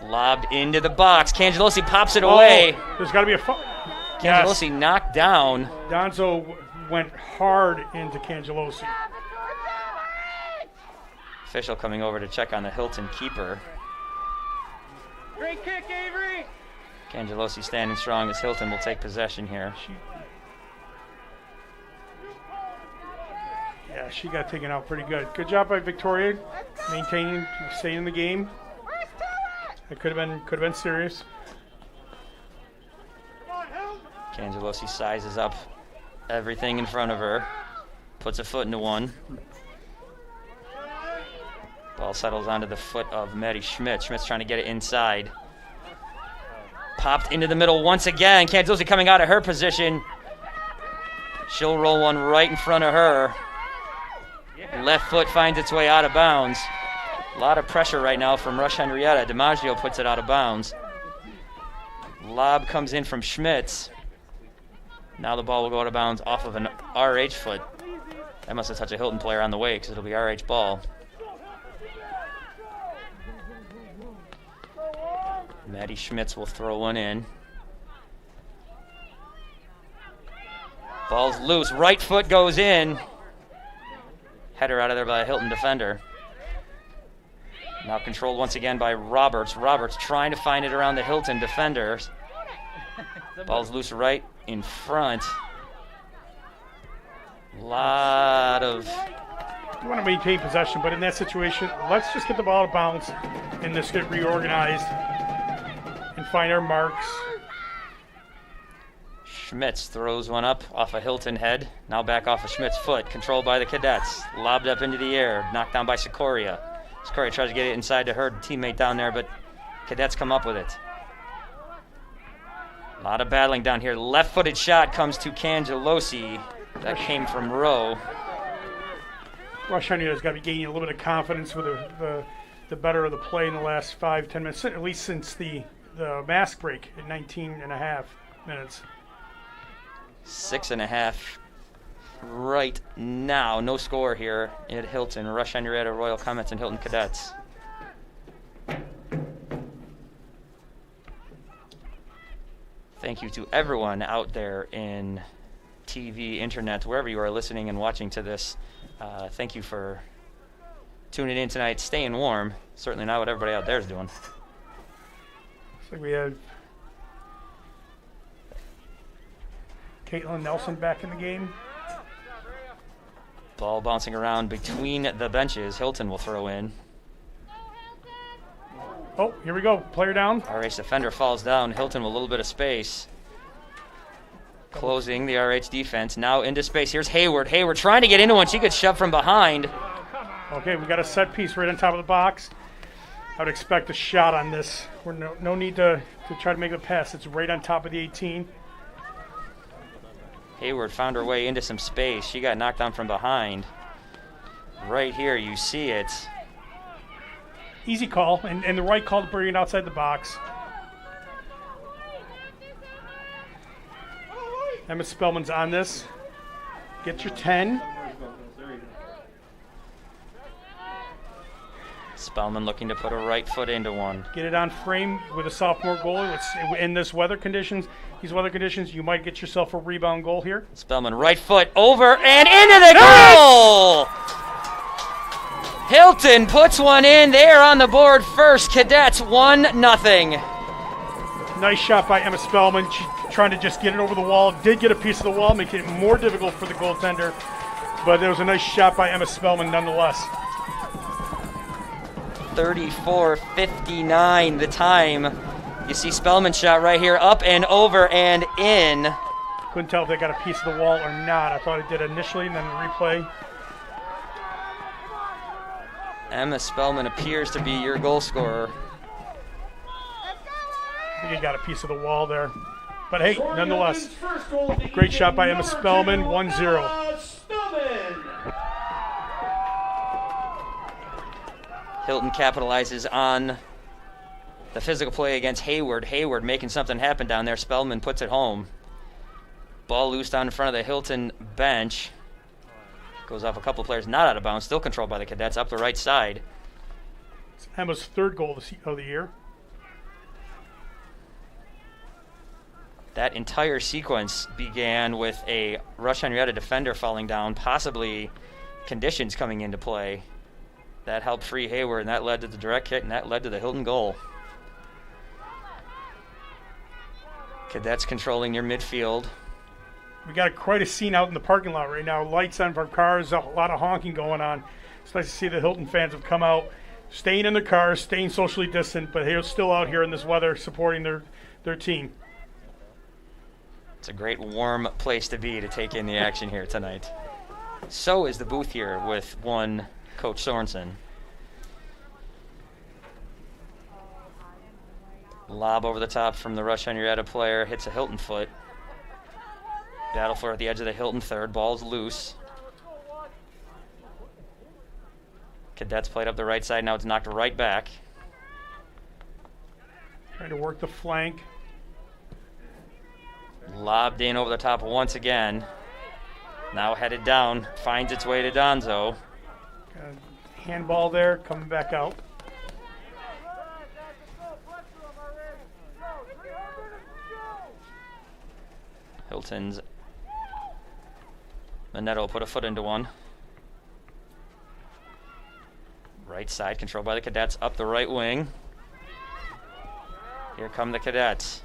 Lobbed into the box. Cangelosi pops it away. Oh, there's got to be a Cangelosi knocked down. Donzo went hard into Cangelosi. Official coming over to check on the Hilton keeper. Great kick, Avery. Cangelosi standing strong as Hilton will take possession here. Yeah, she got taken out pretty good. Good job by Victoria, maintaining, staying in the game. It could have been serious. Cangelosi sizes up everything in front of her, puts a foot into one. Ball settles onto the foot of Maddie Schmidt. Schmidt's trying to get it inside. Popped into the middle once again. Cangelosi coming out of her position. She'll roll one right in front of her. Left foot finds its way out of bounds. A lot of pressure right now from Rush-Henrietta. DiMaggio puts it out of bounds. Lob comes in from Schmitz. Now the ball will go out of bounds off of an RH foot. That must have touched a Hilton player on the way because it'll be RH ball. Maddie Schmitz will throw one in. Ball's loose. Right foot goes in. Header out of there by a Hilton defender. Now controlled once again by Roberts. Roberts trying to find it around the Hilton defenders. Ball's loose right in front. Lot of... You want to maintain possession, but in that situation, let's just get the ball out of bounds and just get reorganized and find our marks. Schmitz throws one up off a Hilton head. Now back off of Schmidt's foot. Controlled by the Cadets. Lobbed up into the air. Knocked down by Sikoria. Sikoria tries to get it inside to her teammate down there, but Cadets come up with it. A lot of battling down here. Left-footed shot comes to Cangelosi. That came from Rowe. Rush-Henrietta's got to be gaining a little bit of confidence with the better of the play in the last 5-10 minutes, at least since the mask break at 19.5 minutes. 6.5 right now. No score here at Hilton. Rush-Henrietta, Royal Comets, and Hilton Cadets. Thank you to everyone out there in TV, internet, wherever you are listening and watching to this. Thank you for tuning in tonight, staying warm. Certainly not what everybody out there is doing. Looks like we have Caitlin Nelson back in the game. Ball bouncing around between the benches. Hilton will throw in. Oh, here we go. Player down. RH defender falls down. Hilton with a little bit of space. Closing the RH defense. Now into space. Here's Hayward. Hayward trying to get into one. She gets shoved from behind. Okay, we got a set piece right on top of the box. I would expect a shot on this. We're no need to try to make a pass. It's right on top of the 18. Hayward found her way into some space. She got knocked down from behind. Right here, you see it. Easy call, and the right call to bring it outside the box. Emma Spellman's on this. Get your 10. Spellman looking to put her right foot into one. Get it on frame with a sophomore goalie. In these weather conditions, you might get yourself a rebound goal here. Spellman right foot over and into the goal! Hilton puts one in there on the board first. Cadets 1-0. Nice shot by Emma Spellman. She trying to just get it over the wall. Did get a piece of the wall, making it more difficult for the goaltender. But there was a nice shot by Emma Spellman nonetheless. 34:59 the time. You see Spellman shot right here, up and over and in. Couldn't tell if they got a piece of the wall or not. I thought it did initially, and then the replay. Emma Spellman appears to be your goal scorer. I think he got a piece of the wall there. But hey, nonetheless, great shot by Emma Spellman, 1-0. Hilton capitalizes on the physical play against Hayward. Hayward making something happen down there. Spellman puts it home. Ball loose down in front of the Hilton bench. Goes off a couple players, not out of bounds. Still controlled by the Cadets up the right side. It's Emma's third goal of the year. That entire sequence began with a Rush-Henrietta defender falling down, possibly conditions coming into play. That helped free Hayward, and that led to the direct hit, and that led to the Hilton goal. Cadets controlling near midfield. We got quite a scene out in the parking lot right now. Lights on from cars, a lot of honking going on. It's nice to see the Hilton fans have come out, staying in their cars, staying socially distant, but they're still out here in this weather supporting their team. It's a great warm place to be to take in the action here tonight. So is the booth here with one Coach Sorensen. Lob over the top from the Rush-Henrietta player, hits a Hilton foot. Battle for at the edge of the Hilton third. Ball's loose. Cadets played up the right side. Now it's knocked right back. Trying to work the flank. Lobbed in over the top once again. Now headed down. Finds its way to Donzo. Handball there, coming back out. Hilton's Manetto will put a foot into one. Right side controlled by the Cadets up the right wing. Here come the Cadets.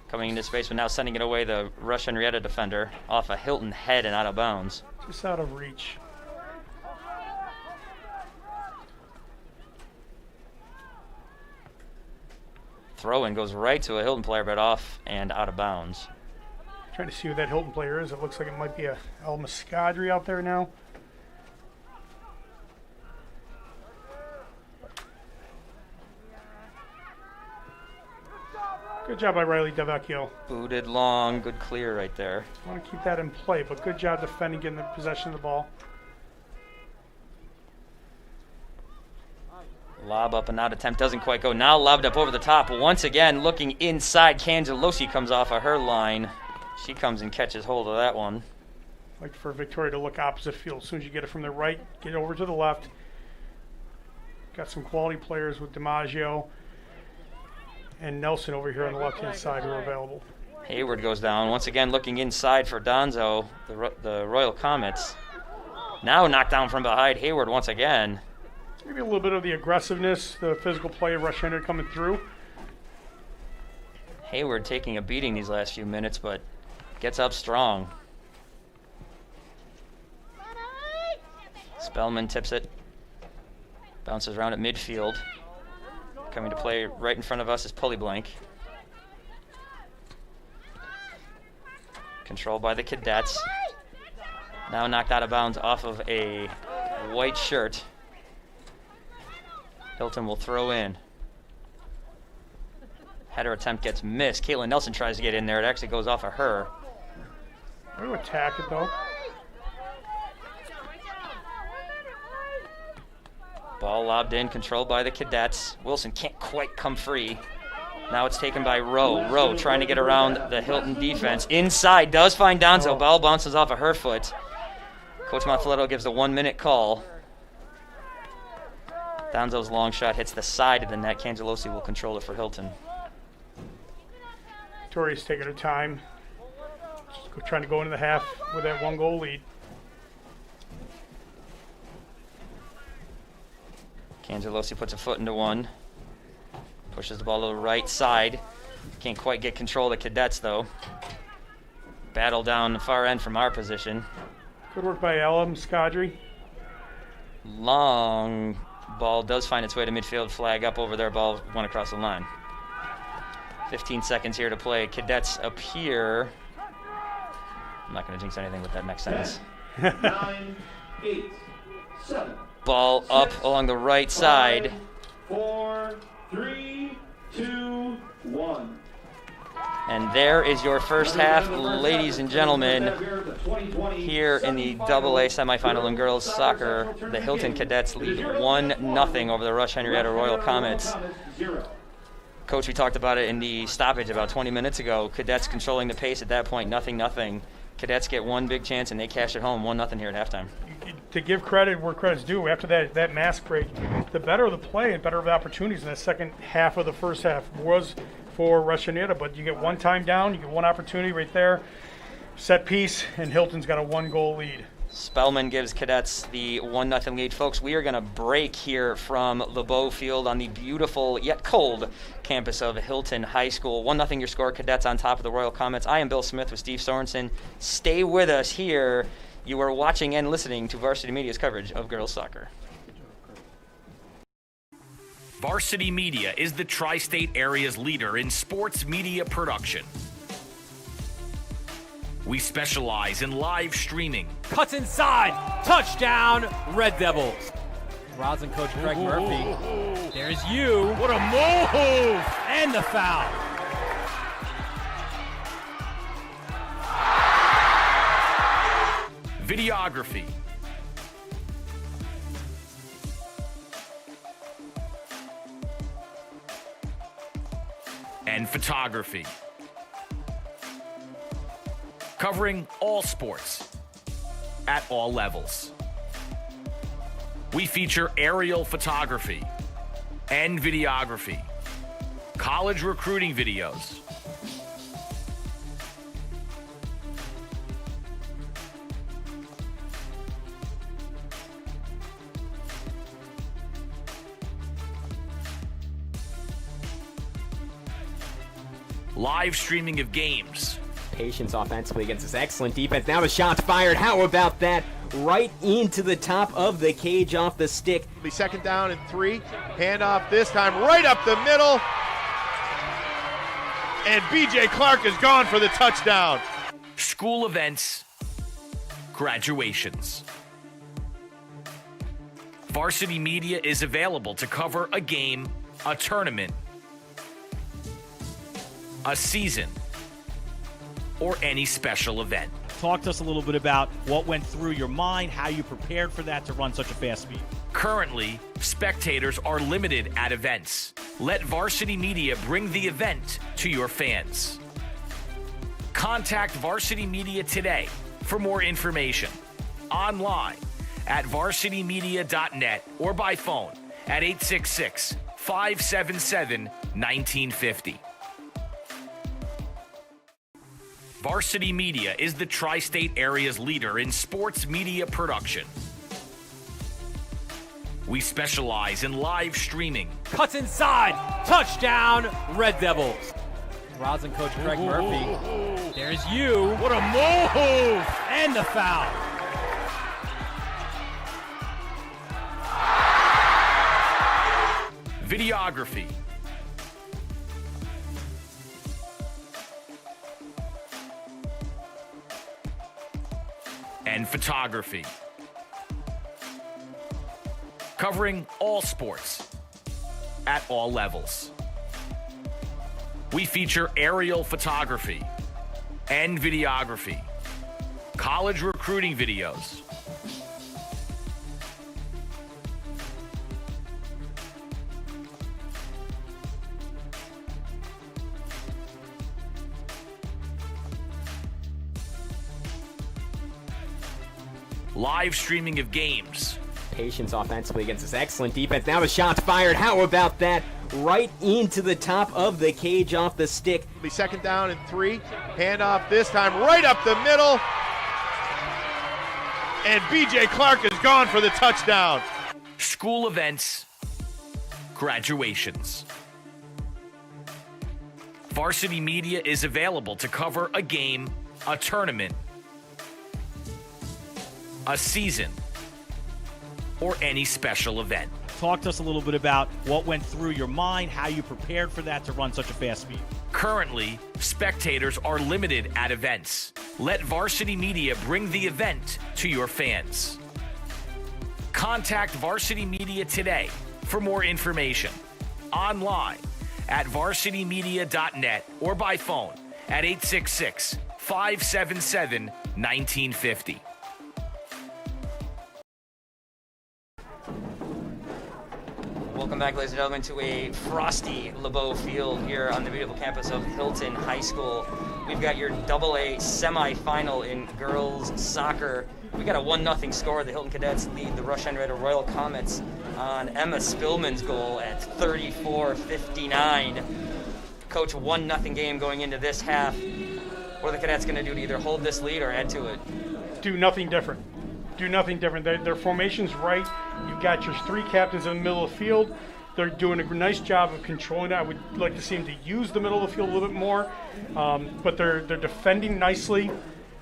Coming into space, but now sending it away the Rush-Henrietta defender off a Hilton head and out of bounds. Just out of reach. Throw-in goes right to a Hilton player, but off and out of bounds. Trying to see who that Hilton player is. It looks like it might be a El Muscadri out there now. Good job by Riley DeVecchio. Booted long, good clear right there. I want to keep that in play, but good job defending, getting the possession of the ball. Lob up and out attempt doesn't quite go. Now lobbed up over the top. Once again, looking inside. Cangelosi comes off of her line. She comes and catches hold of that one. Like for Victoria to look opposite field. As soon as you get it from the right, get it over to the left. Got some quality players with DiMaggio and Nelson over here on the left-hand side who are available. Hayward goes down. Once again, looking inside for Donzo, the Royal Comets. Now knocked down from behind. Hayward once again. Maybe a little bit of the aggressiveness, the physical play of Rush-Henrietta coming through. Hayward taking a beating these last few minutes, but gets up strong. Spellman tips it. Bounces around at midfield. Coming to play right in front of us is Pulley Blank. Controlled by the Cadets. Now knocked out of bounds off of a white shirt. Hilton will throw in. Header attempt gets missed. Caitlin Nelson tries to get in there. It actually goes off of her. We're going to attack it, though. Ball lobbed in, controlled by the Cadets. Wilson can't quite come free. Now it's taken by Rowe. Rowe trying to get around the Hilton defense. Inside, does find Donzo. Ball bounces off of her foot. Coach Monfiletto gives a 1-minute call. Donzo's long shot hits the side of the net. Cangelosi will control it for Hilton. Tori's taking her time. Just trying to go into the half with that 1-goal lead. Cangelosi puts a foot into one. Pushes the ball to the right side. Can't quite get control of the Cadets, though. Battle down the far end from our position. Good work by Ella Scodry. Long ball does find its way to midfield. Flag up over there. Ball went across the line. 15 seconds here to play. Cadets up here. I'm not going to jinx anything with that next sentence. 9, 8, 7. Ball up along the right side. 4, 3, 2, 1. And there is your first half, ladies and gentlemen. Here in the AA semifinal in girls soccer, the Hilton Cadets lead 1-0 over the Rush-Henrietta Royal Comets. Coach, we talked about it in the stoppage about 20 minutes ago. Cadets controlling the pace at that point, 0-0. Cadets get one big chance and they cash it home, 1-0 here at halftime. To give credit where credit's due, after that mask break, the better the play and better the opportunities in the second half of the first half was for Rush-Henrietta. But you get one time down, you get one opportunity right there, set piece, and Hilton's got a 1-goal lead. Spellman gives Cadets the 1-0 lead. Folks, we are going to break here from LeBeau Field on the beautiful yet cold campus of Hilton High School. 1-0 your score, Cadets on top of the Royal Comets. I am Bill Smith with Steve Sorensen. Stay with us here. You are watching and listening to Varsity Media's coverage of girls soccer. Varsity Media is the tri-state area's leader in sports media production. We specialize in live streaming. Cuts inside. Touchdown, Red Devils. Robertson coach Greg Murphy. There's you. What a move. And the foul. Videography. And photography. Covering all sports at all levels. We feature aerial photography and videography, college recruiting videos, live streaming of games. Patience offensively against this excellent defense. Now the shot's fired. How about that? Right into the top of the cage off the stick. It'll be second down and 3. Handoff this time right up the middle. And B.J. Clark is gone for the touchdown. School events, graduations. Varsity Media is available to cover a game, a tournament, a season, or any special event. Talk to us a little bit about what went through your mind, how you prepared for that to run such a fast speed. Currently, spectators are limited at events. Let Varsity Media bring the event to your fans. Contact Varsity Media today for more information. Online at varsitymedia.net or by phone at 866-577-1950. Varsity Media is the tri-state area's leader in sports media production. We specialize in live streaming. Cuts inside. Touchdown, Red Devils. Robertson coach Greg Murphy. There's you. What a move! And the foul. Videography. And photography. Covering all sports at all levels. We feature aerial photography and videography, college recruiting videos, live streaming of games, Patience offensively against this excellent defense. Now the shot's fired. How about that? Right into the top of the cage off the stick. It'll be second down and 3. Handoff this time right up the middle. And B.J. Clark is gone for the touchdown. school events, graduations. Varsity Media is available to cover a game, a tournament, a season, or any special event. Talk to us a little bit about what went through your mind, how you prepared for that to run such a fast speed. Currently, spectators are limited at events. Let Varsity Media bring the event to your fans. Contact Varsity Media today for more information. Online at varsitymedia.net or by phone at 866-577-1950. Welcome back, ladies and gentlemen, to a frosty LeBeau Field here on the beautiful campus of Hilton High School. We've got your AA semifinal in girls soccer. We got a 1-0 score. The Hilton Cadets lead the Rush-Henrietta Royal Comets on Emma Spillman's goal at 34-59. Coach, 1-0 game going into this half. What are the Cadets going to do to either hold this lead or add to it? Do nothing different. Do nothing different. Their formation's right. You've got your 3 captains in the middle of the field. They're doing a nice job of controlling it. I would like to see them to use the middle of the field a little bit more, but they're defending nicely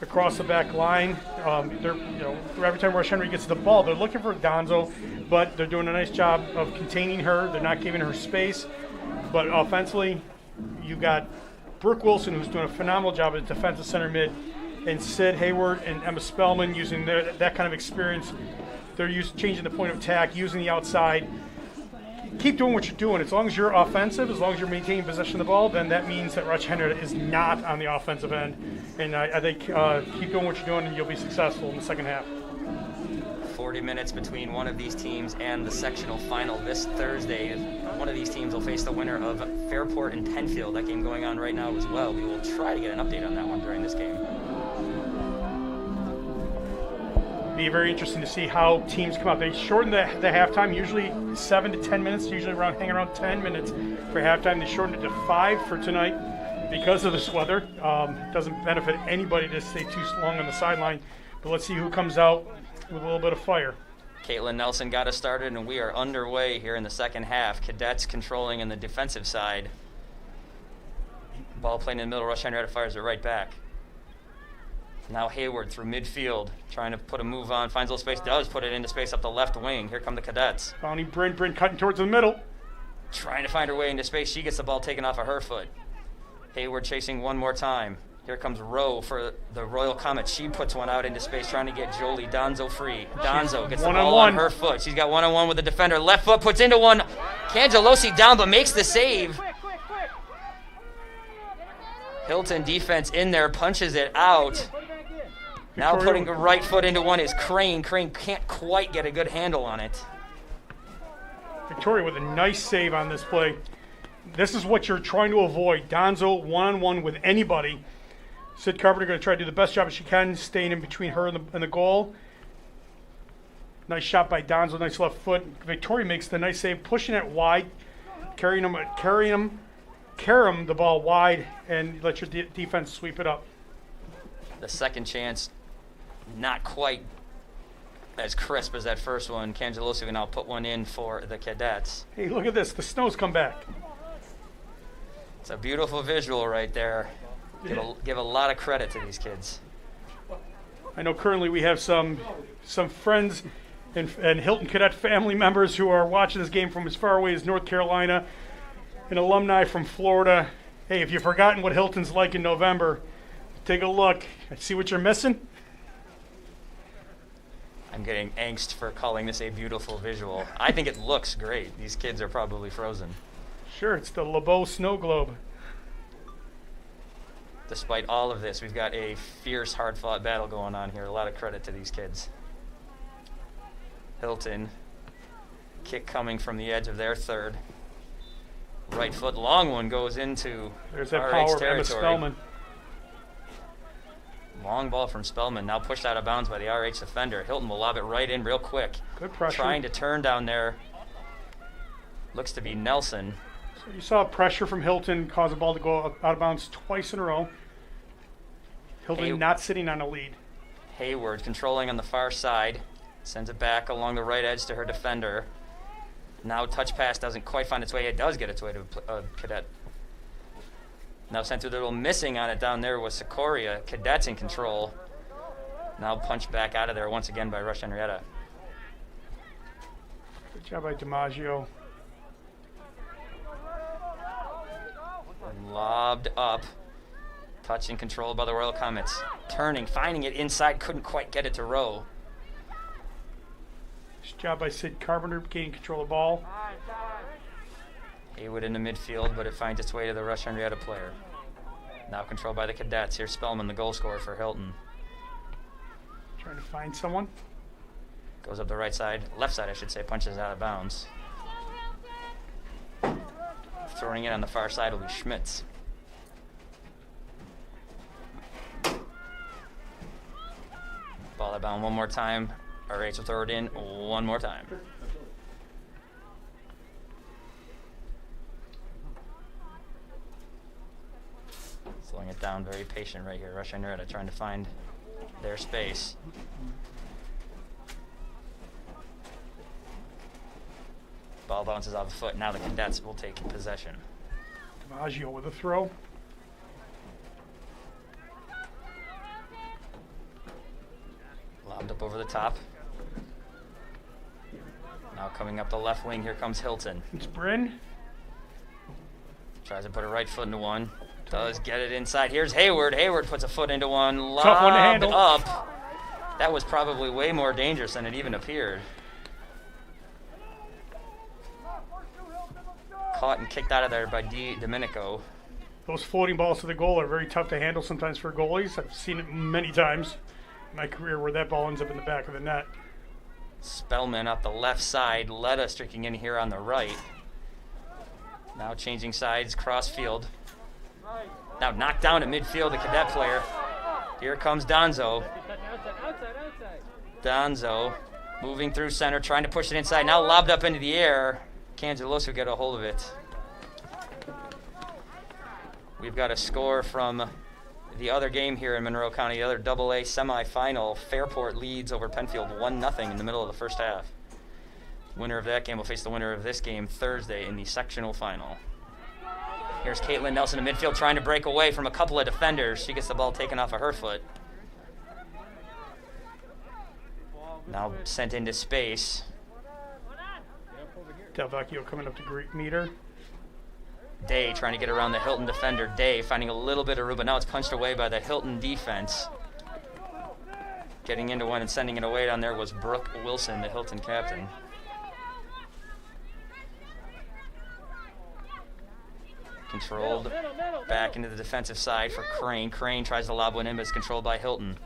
across the back line. Every time Rush-Henrietta gets the ball, they're looking for Donzo, but they're doing a nice job of containing her. They're not giving her space. But offensively, you've got Brooke Wilson, who's doing a phenomenal job at defensive center mid, and Sid Hayward and Emma Spellman using that kind of experience. They're changing the point of attack, using the outside. Keep doing what you're doing. As long as you're offensive, as long as you're maintaining possession of the ball, then that means that Rush-Henrietta is not on the offensive end. And I think keep doing what you're doing and you'll be successful in the second half. 40 minutes between one of these teams and the sectional final this Thursday. One of these teams will face the winner of Fairport and Penfield. That game going on right now as well. We will try to get an update on that one during this game. Be very interesting to see how teams come out. They shorten the halftime, usually 7 to 10 minutes, usually hang around 10 minutes for halftime. They shortened it to 5 for tonight because of this weather. It doesn't benefit anybody to stay too long on the sideline, but let's see who comes out with a little bit of fire. Caitlin Nelson got us started, and we are underway here in the second half. Cadets controlling in the defensive side. Ball playing in the middle, Rush-Henrietta fires it right back. Now Hayward through midfield, trying to put a move on, finds a little space, does put it into space up the left wing. Here come the Cadets. Finding Bryn cutting towards the middle. Trying to find her way into space. She gets the ball taken off of her foot. Hayward chasing one more time. Here comes Rowe for the Royal Comets. She puts one out into space, trying to get Jolie Donzo free. Donzo gets the ball on her foot. She's got one-on-one with the defender. Left foot puts into one. Cangelosi down, but makes the save. Hilton defense in there, punches it out. Now putting the right foot into one is Crane. Crane can't quite get a good handle on it. Victoria with a nice save on this play. This is what you're trying to avoid. Donzo one-on-one with anybody. Sid Carpenter going to try to do the best job as she can, staying in between her and the goal. Nice shot by Donzo, nice left foot. Victoria makes the nice save, pushing it wide, carrying the ball wide, and let your defense sweep it up. The second chance, not quite as crisp as that first one. Cangelosi will now put one in for the Cadets. Hey, look at this. The snow's come back. It's a beautiful visual right there. Give a lot of credit to these kids. I know currently we have some friends and Hilton Cadet family members who are watching this game from as far away as North Carolina, and alumni from Florida. Hey, if you've forgotten what Hilton's like in November, take a look. See what you're missing? I'm getting angst for calling this a beautiful visual. I think it looks great. These kids are probably frozen. Sure, it's the LeBeau Snow Globe. Despite all of this, we've got a fierce, hard-fought battle going on here. A lot of credit to these kids. Hilton, kick coming from the edge of their third. Right foot long one goes into There's that RH power of Emma territory. Spellman. Long ball from Spellman, now pushed out of bounds by the RH defender. Hilton will lob it right in real quick. Good pressure. Trying to turn down there. Looks to be Nelson. So you saw pressure from Hilton cause the ball to go out of bounds twice in a row. Hilton not sitting on a lead. Hayward controlling on the far side. Sends it back along the right edge to her defender. Now touch pass doesn't quite find its way. It does get its way to a Cadet. Now sent through the little missing on it down there was Sikoria. Cadets in control. Now punched back out of there once again by Rush-Henrietta. Good job by DiMaggio. Lobbed up. Touch and control by the Royal Comets. Turning, finding it inside, couldn't quite get it to row. Nice job by Sid Carpenter gaining control of the ball. Haywood into midfield, but it finds its way to the Rush-Henrietta player. Now controlled by the Cadets. Here's Spellman, the goal scorer for Hilton. Trying to find someone. Goes up the right side, left side I should say, punches out of bounds. Throwing it on the far side will be Schmitz. Ball out of bound one more time. RH will throw it in one more time. Slowing it down, very patient right here. Rush-Henrietta trying to find their space. Ball bounces off the foot. Now the Cadets will take possession. DiMaggio with a throw. Lobbed up over the top. Now coming up the left wing, here comes Hilton. It's Bryn. Tries to put a right foot into one. Does get it inside. Here's Hayward. Hayward puts a foot into one. Tough one to Lobbed handle. up. That was probably way more dangerous than it even appeared. Caught and kicked out of there by Domenico. Those floating balls to the goal are very tough to handle sometimes for goalies. I've seen it many times in my career where that ball ends up in the back of the net. Spellman up the left side. Letta streaking in here on the right. Now changing sides, cross field. Now knocked down at midfield, the Cadet player. Here comes Donzo. Donzo moving through center, trying to push it inside. Now lobbed up into the air. Cangeloso get a hold of it. We've got a score from the other game here in Monroe County, the other AA semifinal. Fairport leads over Penfield 1-0 in the middle of the first half. Winner of that game will face the winner of this game Thursday in the sectional final. Here's Caitlin Nelson in midfield trying to break away from a couple of defenders. She gets the ball taken off of her foot. Now sent into space. Del Vecchio coming up to meet her. Day trying to get around the Hilton defender. Day finding a little bit of room, but now it's punched away by the Hilton defense. Getting into one and sending it away down there was Brooke Wilson, the Hilton captain. Controlled back into the defensive side for Crane. Crane tries to lob one in, but it's controlled by Hilton.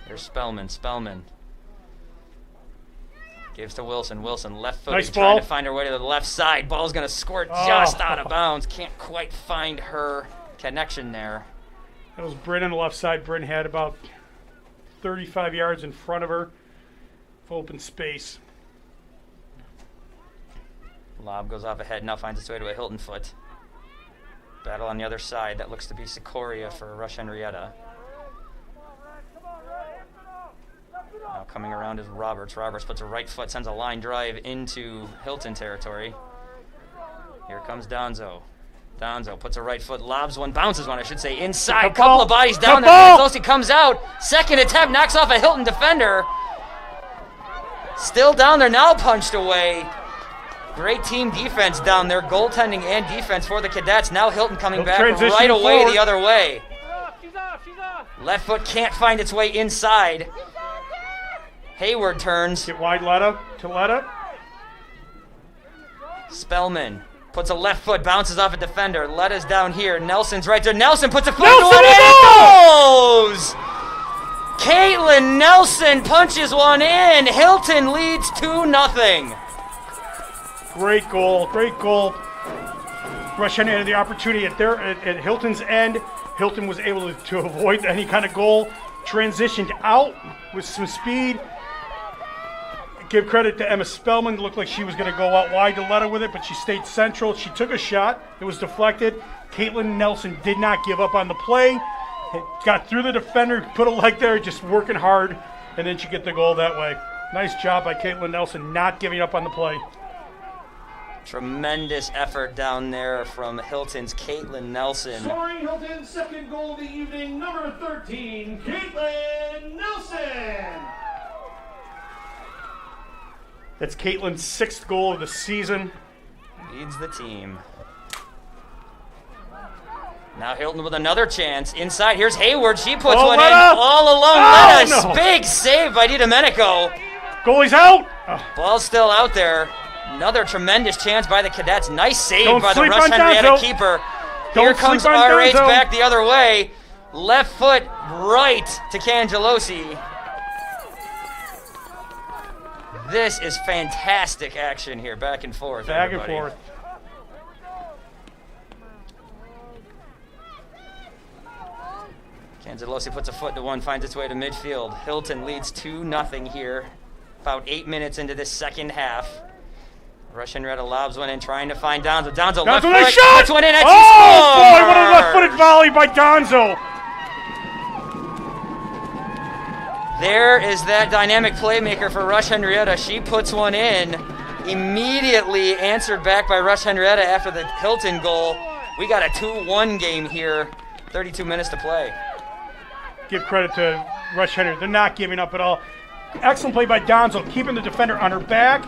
There's Spellman. Spellman gives to Wilson. Wilson left foot, Nice trying ball. to find her way to the left side. Ball's going to squirt just out of bounds. Can't quite find her connection there. That was Bryn on the left side. Bryn had about 35 yards in front of her. Open space. Lob goes off ahead, now finds its way to a Hilton foot. Battle on the other side. That looks to be Sikoria for Rush-Henrietta. Now coming around is Roberts. Roberts puts a right foot, sends a line drive into Hilton territory. Here comes Donzo. Donzo puts a right foot, lobs one, bounces one, I should say, inside. Good Couple ball. of bodies Good down there. ball. Cangelosi comes out. Second attempt, knocks off a Hilton defender. Still down there, now punched away. Great team defense down there, goaltending and defense for the Cadets. Now Hilton coming back transition right away forward. the other way. Left foot can't find its way inside. Hayward turns. Get wide, Letta. To Letta. Spellman puts a left foot, bounces off a defender. Letta's down here. Nelson's right there. Nelson puts a foot Nelson one in. in It goes! Caitlin Nelson punches one in. Hilton leads 2-0. Great goal. Great goal. Rush-Henrietta had the opportunity at Hilton's end. Hilton was able to avoid any kind of goal. Transitioned out with some speed. Give credit to Emma Spellman. It looked like she was going to go out wide to Letta with it, but she stayed central. She took a shot. It was deflected. Caitlin Nelson did not give up on the play. Got through the defender, put a leg there, just working hard, and then she get the goal that way. Nice job by Caitlin Nelson, not giving up on the play. Tremendous effort down there from Hilton's Caitlin Nelson. Scoring Hilton's second goal of the evening, number 13, Caitlin Nelson. That's Caitlin's 6th goal of the season. Leads the team. Now Hilton with another chance. Inside, here's Hayward. She puts one in Letta. all alone. Oh, Letta, no. big save by DiDomenico. Goalie's out. Oh, Ball's still out there. Another tremendous chance by the Cadets. Nice save Don't by the sleep on Rush-Henrietta Donzo. keeper. Don't Here comes sleep on RH Donzo. back the other way. Left foot right to Cangelosi. This is fantastic action here, back and forth. back and everybody. forth. Cangelosi puts a foot to one, finds its way to midfield. Hilton leads 2-0 here. About 8 minutes into this second half. Rush-Henrietta lobs one in, trying to find Donzo. Donzo left Donzo, nice foot, shot! puts one in, and Oh, she boy, what a scores! left-footed volley by Donzo. There is that dynamic playmaker for Rush-Henrietta. She puts one in, immediately answered back by Rush-Henrietta after the Hilton goal. We got a 2-1 game here, 32 minutes to play. Give credit to Rush-Henrietta. They're not giving up at all. Excellent play by Donzo, keeping the defender on her back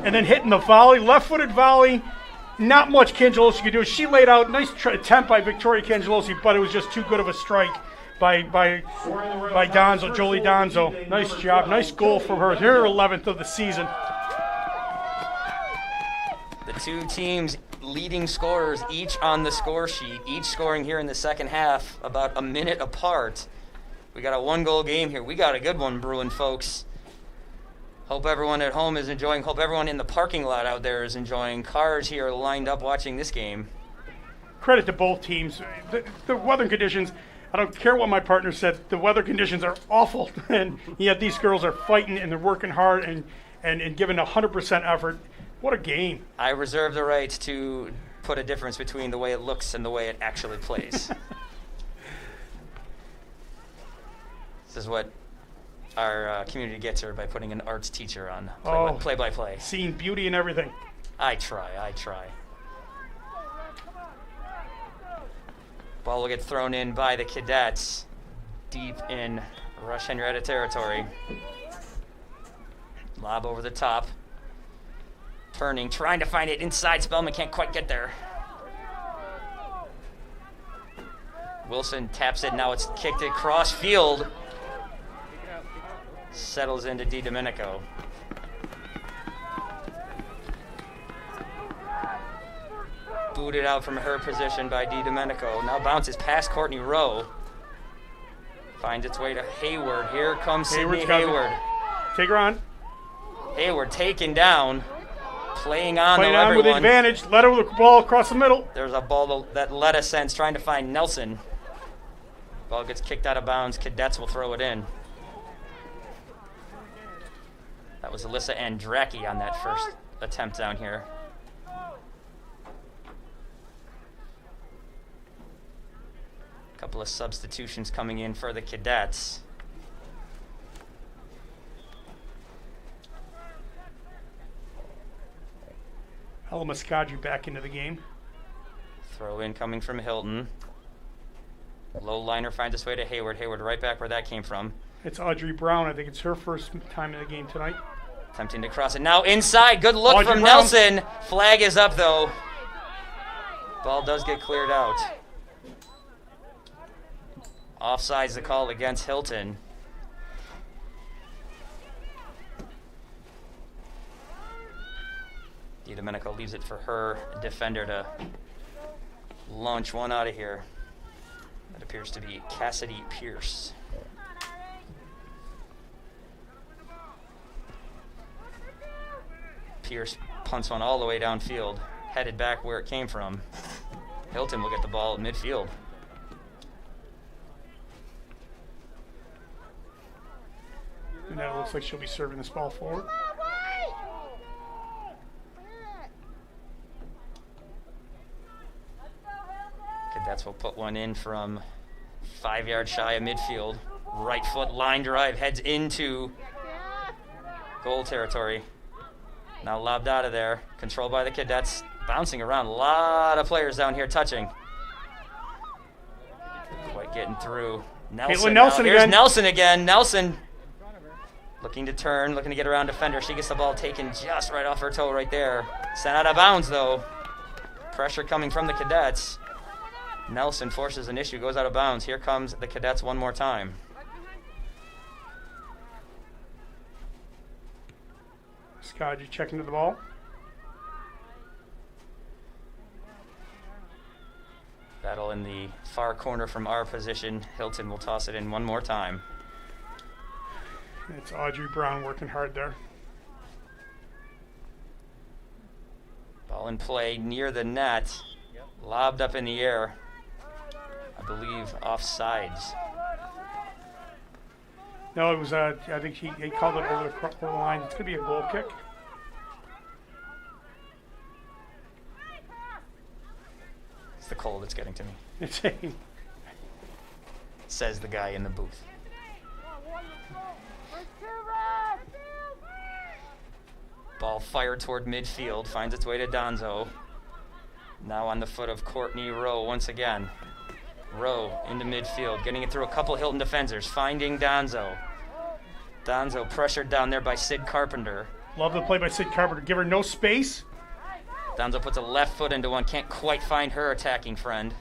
and then hitting the volley, left-footed volley. Not much Cangelosi could do. She laid out, nice attempt by Victoria Cangelosi, but it was just too good of a strike by Donzo, Jolie Donzo. Nice job, nice goal from her. Her 11th of the season. The two teams leading scorers, each on the score sheet, each scoring here in the second half, about a minute apart. We got a 1-goal game here. We got a good one brewing, folks. Hope everyone at home is enjoying. Hope everyone in the parking lot out there is enjoying. Cars here lined up watching this game. Credit to both teams. The weather conditions, I don't care what my partner said, the weather conditions are awful. And yet these girls are fighting and they're working hard and giving 100% effort. What a game. I reserve the right to put a difference between the way it looks and the way it actually plays. This is what our community gets her by putting an arts teacher on play-by-play. Seeing beauty and everything. I try. Ball will get thrown in by the Cadets deep in Rush-Henrietta territory. Lob over the top. Turning, trying to find it inside. Spellman can't quite get there. Wilson taps it. Now it's kicked it cross field. Settles into DiDomenico. Booted out from her position by DiDomenico. Now bounces past Courtney Rowe. Finds its way to Hayward. Here comes Sydney Hayward. Take her on. Hayward taken down. Playing on Playing though, on with everyone. advantage. Let her with the ball across the middle. There's a ball that Letta sends trying to find Nelson. Ball gets kicked out of bounds. Cadets will throw it in. That was Alyssa Andracki on that first attempt down here. A couple of substitutions coming in for the Cadets. Ella Muscadri back into the game. Throw in coming from Hilton. Low liner finds its way to Hayward. Hayward right back where that came from. It's Audrey Brown. I think it's her first time in the game tonight. Attempting to cross it. Now inside. Good look Audrey from Brown. Nelson. Flag is up, though. Ball does get cleared out. Offside's the call against Hilton. DiDomenico leaves it for her defender to launch one out of here. That appears to be Cassidy Pierce. Pierce punts one all the way downfield, headed back where it came from. Hilton will get the ball at midfield. And that looks like she'll be serving this ball forward. Cadets will put one in from 5 yards shy of midfield. Right foot line drive heads into goal territory. Now lobbed out of there. Controlled by the Cadets. Bouncing around. A lot of players down here touching. Quite getting through. Caitlin Nelson Here's again. Nelson again. Nelson looking to turn, looking to get around defender. She gets the ball taken just right off her toe right there. Sent out of bounds though. Pressure coming from the Cadets. Nelson forces an issue, goes out of bounds. Here comes the Cadets one more time. Scott, you checking to the ball? Battle in the far corner from our position. Hilton will toss it in one more time. It's Audrey Brown working hard there. Ball in play near the net. Lobbed up in the air. I believe offsides. No, it was, I think he called it over the line. It's going to be a goal kick. It's the cold that's getting to me, It's a, says the guy in the booth. Ball fired toward midfield, finds its way to Donzo. Now on the foot of Courtney Rowe once again. Rowe into midfield, getting it through a couple Hilton defenders, finding Donzo. Donzo pressured down there by Sid Carpenter. love the play by Sid Carpenter. Give her no space. Donzo puts a left foot into one, can't quite find her attacking friend.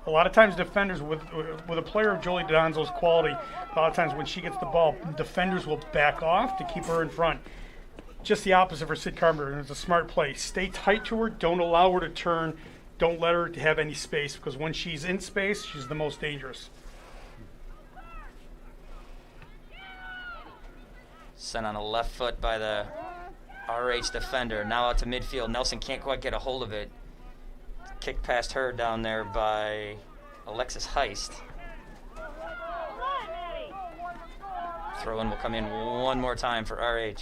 A lot of times defenders, with a player of Jolie Donzo's quality, a lot of times when she gets the ball, defenders will back off to keep her in front. Just the opposite for Sid Carpenter, and it's a smart play. Stay tight to her, don't allow her to turn, don't let her have any space, because when she's in space, she's the most dangerous. Sent on a left foot by the RH defender. Now out to midfield. Nelson can't quite get a hold of it. Kicked past her down there by Alexis Heist. Throw-in will come in one more time for RH.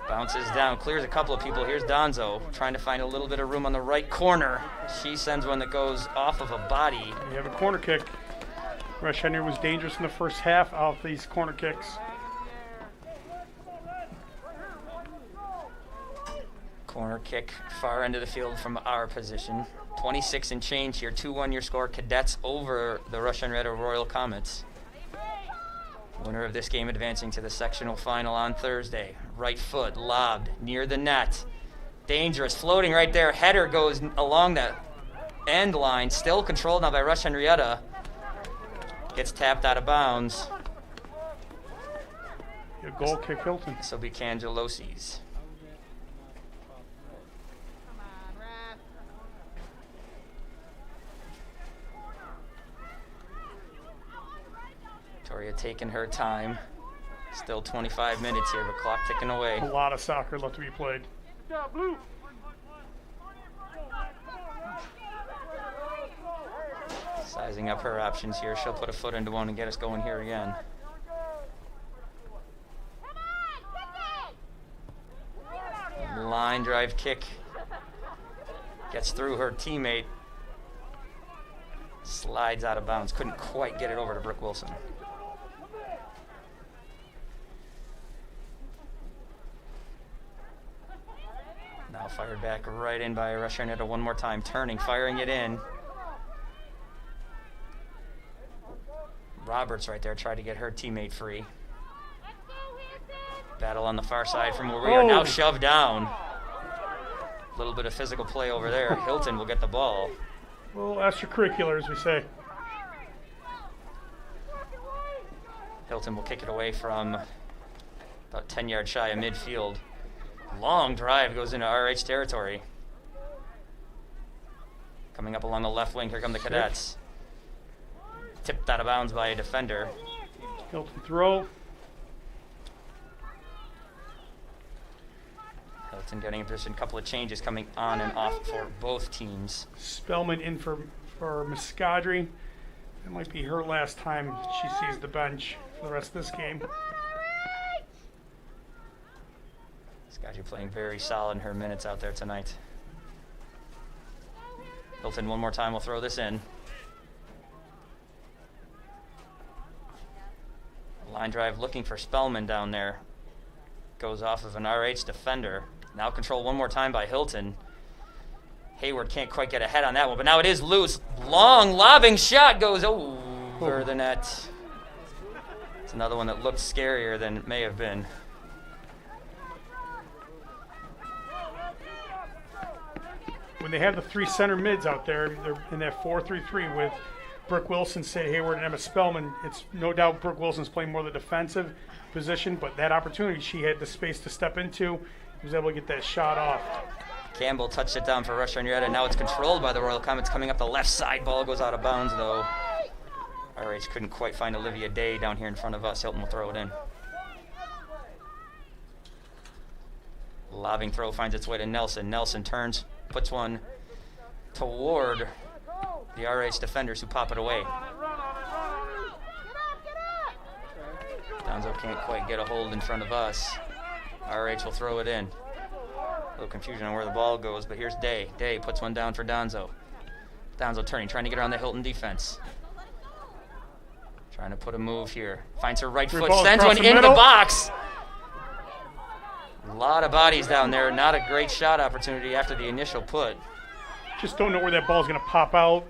Bounces down, clears a couple of people. Here's Donzo trying to find a little bit of room on the right corner. She sends one that goes off of a body. You have a corner kick. Rush-Henrietta was dangerous in the first half of these corner kicks. Corner kick far end of the field from our position. 26 and change here. 2-1 your score. Cadets over the Rush-Henrietta Royal Comets. Winner of this game advancing to the sectional final on Thursday. Right foot lobbed near the net. Dangerous, floating right there. Header goes along the end line. Still controlled now by Rush-Henrietta. Gets tapped out of bounds. A goal kick, Hilton. This will be Cangelosi's. Victoria taking her time. Still 25 minutes here, but clock ticking away. A lot of soccer left to be played. Sizing up her options here. She'll put a foot into one and get us going here again. Line drive kick. Gets through her teammate. Slides out of bounds. Couldn't quite get it over to Brooke Wilson. Now Now fired back right in by Rush-Henrietta one more time. Turning, firing it in. Roberts right there tried to get her teammate free. Battle on the far side from where we are now shoved down. A little bit of physical play over there. Hilton will get the ball. A little extracurricular, as we say. Hilton will kick it away from about 10 yards shy of midfield. Long drive goes into RH territory. Coming up along the left wing, here come the Cadets. Tipped out of bounds by a defender. Hilton throw. Hilton getting in position, a couple of changes coming on and off for both teams. Spellman in for Muscadri. It might be her last time she sees the bench for the rest of this game. Muscadri playing very solid in her minutes out there tonight. Hilton one more time will throw this in. Line drive looking for Spellman down there. Goes off of an RH defender. Now controlled one more time by Hilton. Hayward can't quite get ahead on that one, but now it is loose. Long lobbing shot goes over the net. It's another one that looked scarier than it may have been. When they have the three center mids out there, they're in that 4-3-3 with Brooke Wilson, Sid Hayward, and Emma Spellman. It's no doubt Brooke Wilson's playing more the defensive position, but that opportunity she had the space to step into, was able to get that shot off. Campbell touched it down for Rush-Henrietta. Now it's controlled by the Royal Comets coming up the left side. Ball goes out of bounds, though. RH couldn't quite find Olivia Day down here in front of us. Hilton will throw it in. Lobbing throw finds its way to Nelson. Nelson turns, puts one toward the RH defenders who pop it away. Donzo can't quite get a hold in front of us. RH will throw it in. A little confusion on where the ball goes, but here's Day. Day puts one down for Donzo. Donzo turning, trying to get around the Hilton defense. Trying to put a move here. Finds her right foot, sends one into the box. A lot of bodies down there. Not a great shot opportunity after the initial put. Just don't know where that ball's going to pop out.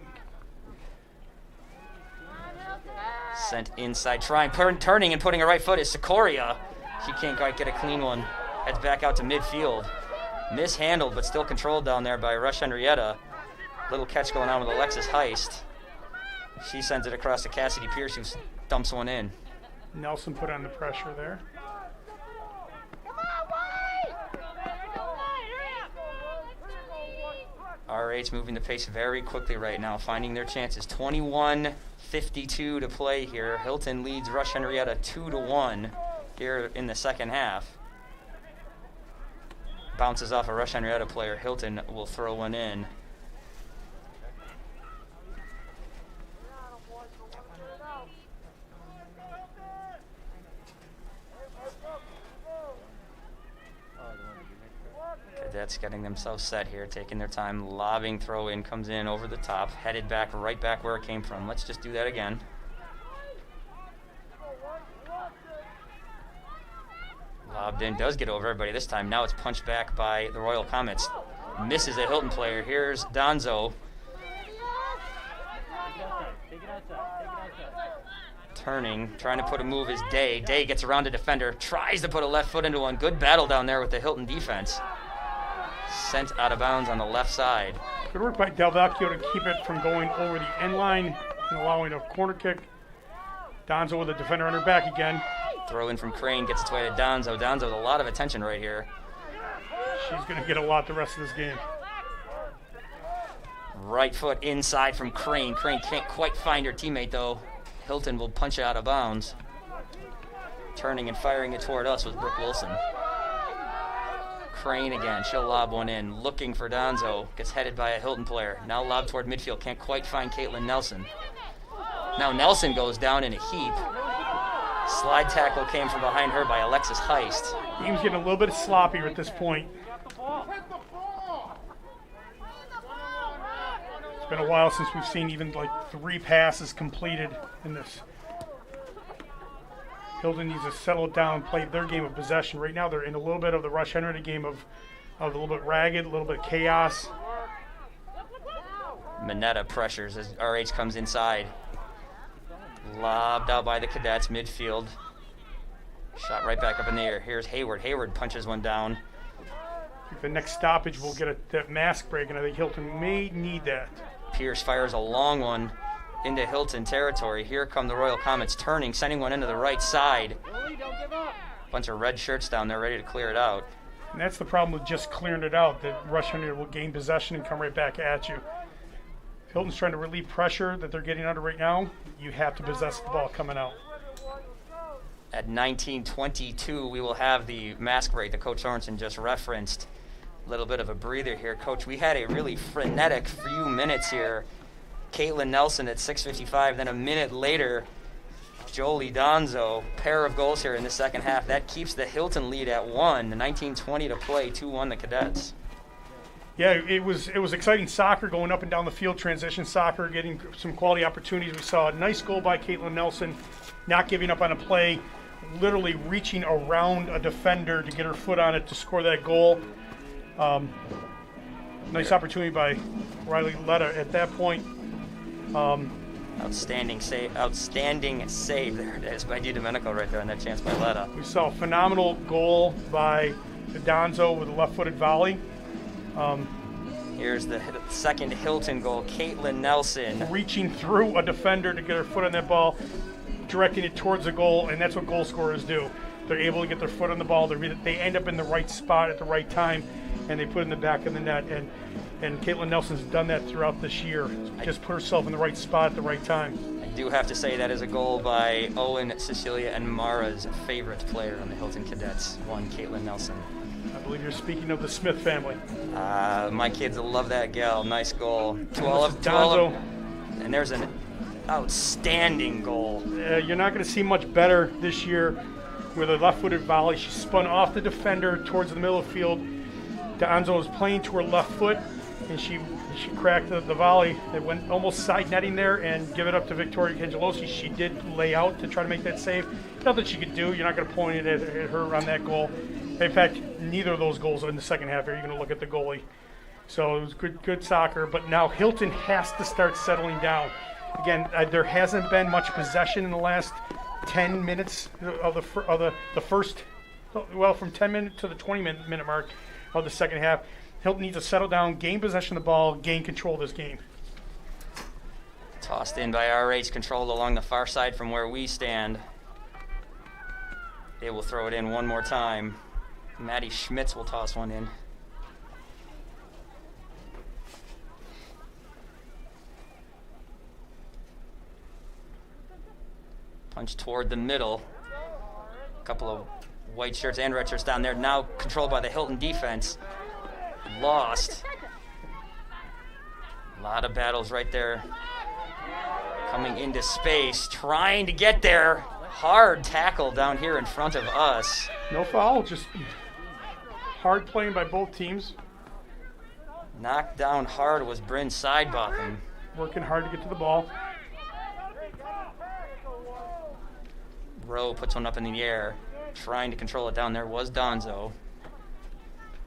Sent inside, turning and putting her right foot is Sikoria. She can't quite get a clean one. Heads back out to midfield. Mishandled, but still controlled down there by Rush-Henrietta. Little catch going on with Alexis Heist. She sends it across to Cassidy Pierce, who dumps one in. Nelson put on the pressure there. RH moving the pace very quickly right now, finding their chances. 21:52 to play here. Hilton leads Rush-Henrietta 2-1 here in the second half. Bounces off a Rush-Henrietta player. Hilton will throw one in. Cadets getting themselves set here, taking their time. Lobbing throw in comes in over the top, headed back, right back where it came from. Let's just do that again. Lobbed in, does get over everybody this time. Now it's punched back by the Royal Comets. Misses a Hilton player. Here's Donzo. Turning, trying to put a move is Day. Day gets around a defender, tries to put a left foot into one. Good battle down there with the Hilton defense. Sent out of bounds on the left side. Good work by Del Vecchio to keep it from going over the end line and allowing a corner kick. Donzo with a defender on her back again. Throw in from Crane, gets its way to Donzo. Donzo with a lot of attention right here. She's going to get a lot the rest of this game. Right foot inside from Crane. Crane can't quite find her teammate, though. Hilton will punch it out of bounds. Turning and firing it toward us was Brooke Wilson. Crane again. She'll lob one in. Looking for Donzo. Gets headed by a Hilton player. Now lob toward midfield. Can't quite find Caitlin Nelson. Now Nelson goes down in a heap. Slide tackle came from behind her by Alexis Heist. Game's getting a little bit sloppier at this point. It's been a while since we've seen even like 3 passes completed in this. Hilton needs to settle down, play their game of possession. Right now they're in a little bit of the Rush-Henrietta game of a little bit ragged, a little bit chaos. Mineta pressures as RH comes inside. Lobbed out by the Cadets, midfield. Shot right back up in the air. Here's Hayward. Hayward punches one down. I think the next stoppage will get that mask break, and I think Hilton may need that. Pierce fires a long one into Hilton territory. Here come the Royal Comets turning, sending one into the right side. Bunch of red shirts down there ready to clear it out. And that's the problem with just clearing it out, that Rush-Henrietta will gain possession and come right back at you. Hilton's trying to relieve pressure that they're getting under right now. You have to possess the ball coming out. At 19:22, we will have the mask break that Coach Sorensen just referenced. A little bit of a breather here. Coach, we had a really frenetic few minutes here. Caitlin Nelson at 6:55, then a minute later, Jolie Donzo, pair of goals here in the second half. That keeps the Hilton lead at 1. 19:20 to play, 2-1 the Cadets. Yeah, it was exciting soccer going up and down the field, transition soccer, getting some quality opportunities. We saw a nice goal by Caitlin Nelson, not giving up on a play, literally reaching around a defender to get her foot on it to score that goal. Nice opportunity by Riley Letta at that point. Outstanding save there it is by DiDomenico right there on that chance by Letta. We saw a phenomenal goal by Donzo with a left-footed volley. Here's the second Hilton goal. Caitlin Nelson Reaching through a defender to get her foot on that ball, directing it towards the goal, and that's what goal scorers do. They're able to get their foot on the ball. They end up in the right spot at the right time, and they put it in the back of the net. And Caitlin Nelson's done that throughout this year. Just put herself in the right spot at the right time. I do have to say that is a goal by Owen, Cecilia, and Mara's favorite player on the Hilton Cadets, one Caitlin Nelson. I believe you're speaking of the Smith family. My kids will love that gal. Nice goal. To all of, and there's an outstanding goal. You're not going to see much better this year with a left-footed volley. She spun off the defender towards the middle of the field. Donzo was playing to her left foot, and she cracked the volley. It went almost side netting there and give it up to Victoria Cangelosi. She did lay out to try to make that save. Nothing she could do. You're not going to point it at her on that goal. In fact, neither of those goals in the second half are you going to look at the goalie. So it was good soccer, but now Hilton has to start settling down. Again, there hasn't been much possession in the last 10 minutes of the first, well, from 10 minutes to the 20-minute mark of the second half. Hilton needs to settle down, gain possession of the ball, gain control of this game. Tossed in by RH, controlled along the far side from where we stand. They will throw it in one more time. Maddie Schmitz will toss one in. Punch toward the middle. A couple of white shirts and red shirts down there. Now controlled by the Hilton defense. Lost. A lot of battles right there. Coming into space, trying to get there. Hard tackle down here in front of us. No foul, just hard playing by both teams. Knocked down hard was Bryn Sidebotham. Working hard to get to the ball. Rowe puts one up in the air. Trying to control it down there was Donzo.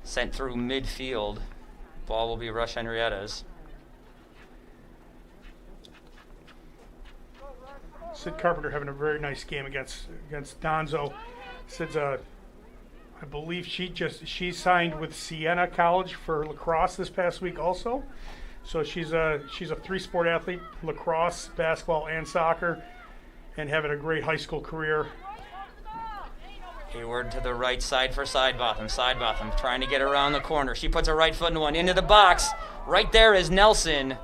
Sent through midfield. Ball will be Rush-Henrietta's. Sid Carpenter having a very nice game against Donzo. Sid's I believe she signed with Siena College for lacrosse this past week also. So she's a 3-sport athlete, lacrosse, basketball, and soccer, and having a great high school career. Hayward to the right side for Sidebotham. Sidebotham trying to get around the corner. She puts her right foot in one into the box. Right there is Nelson.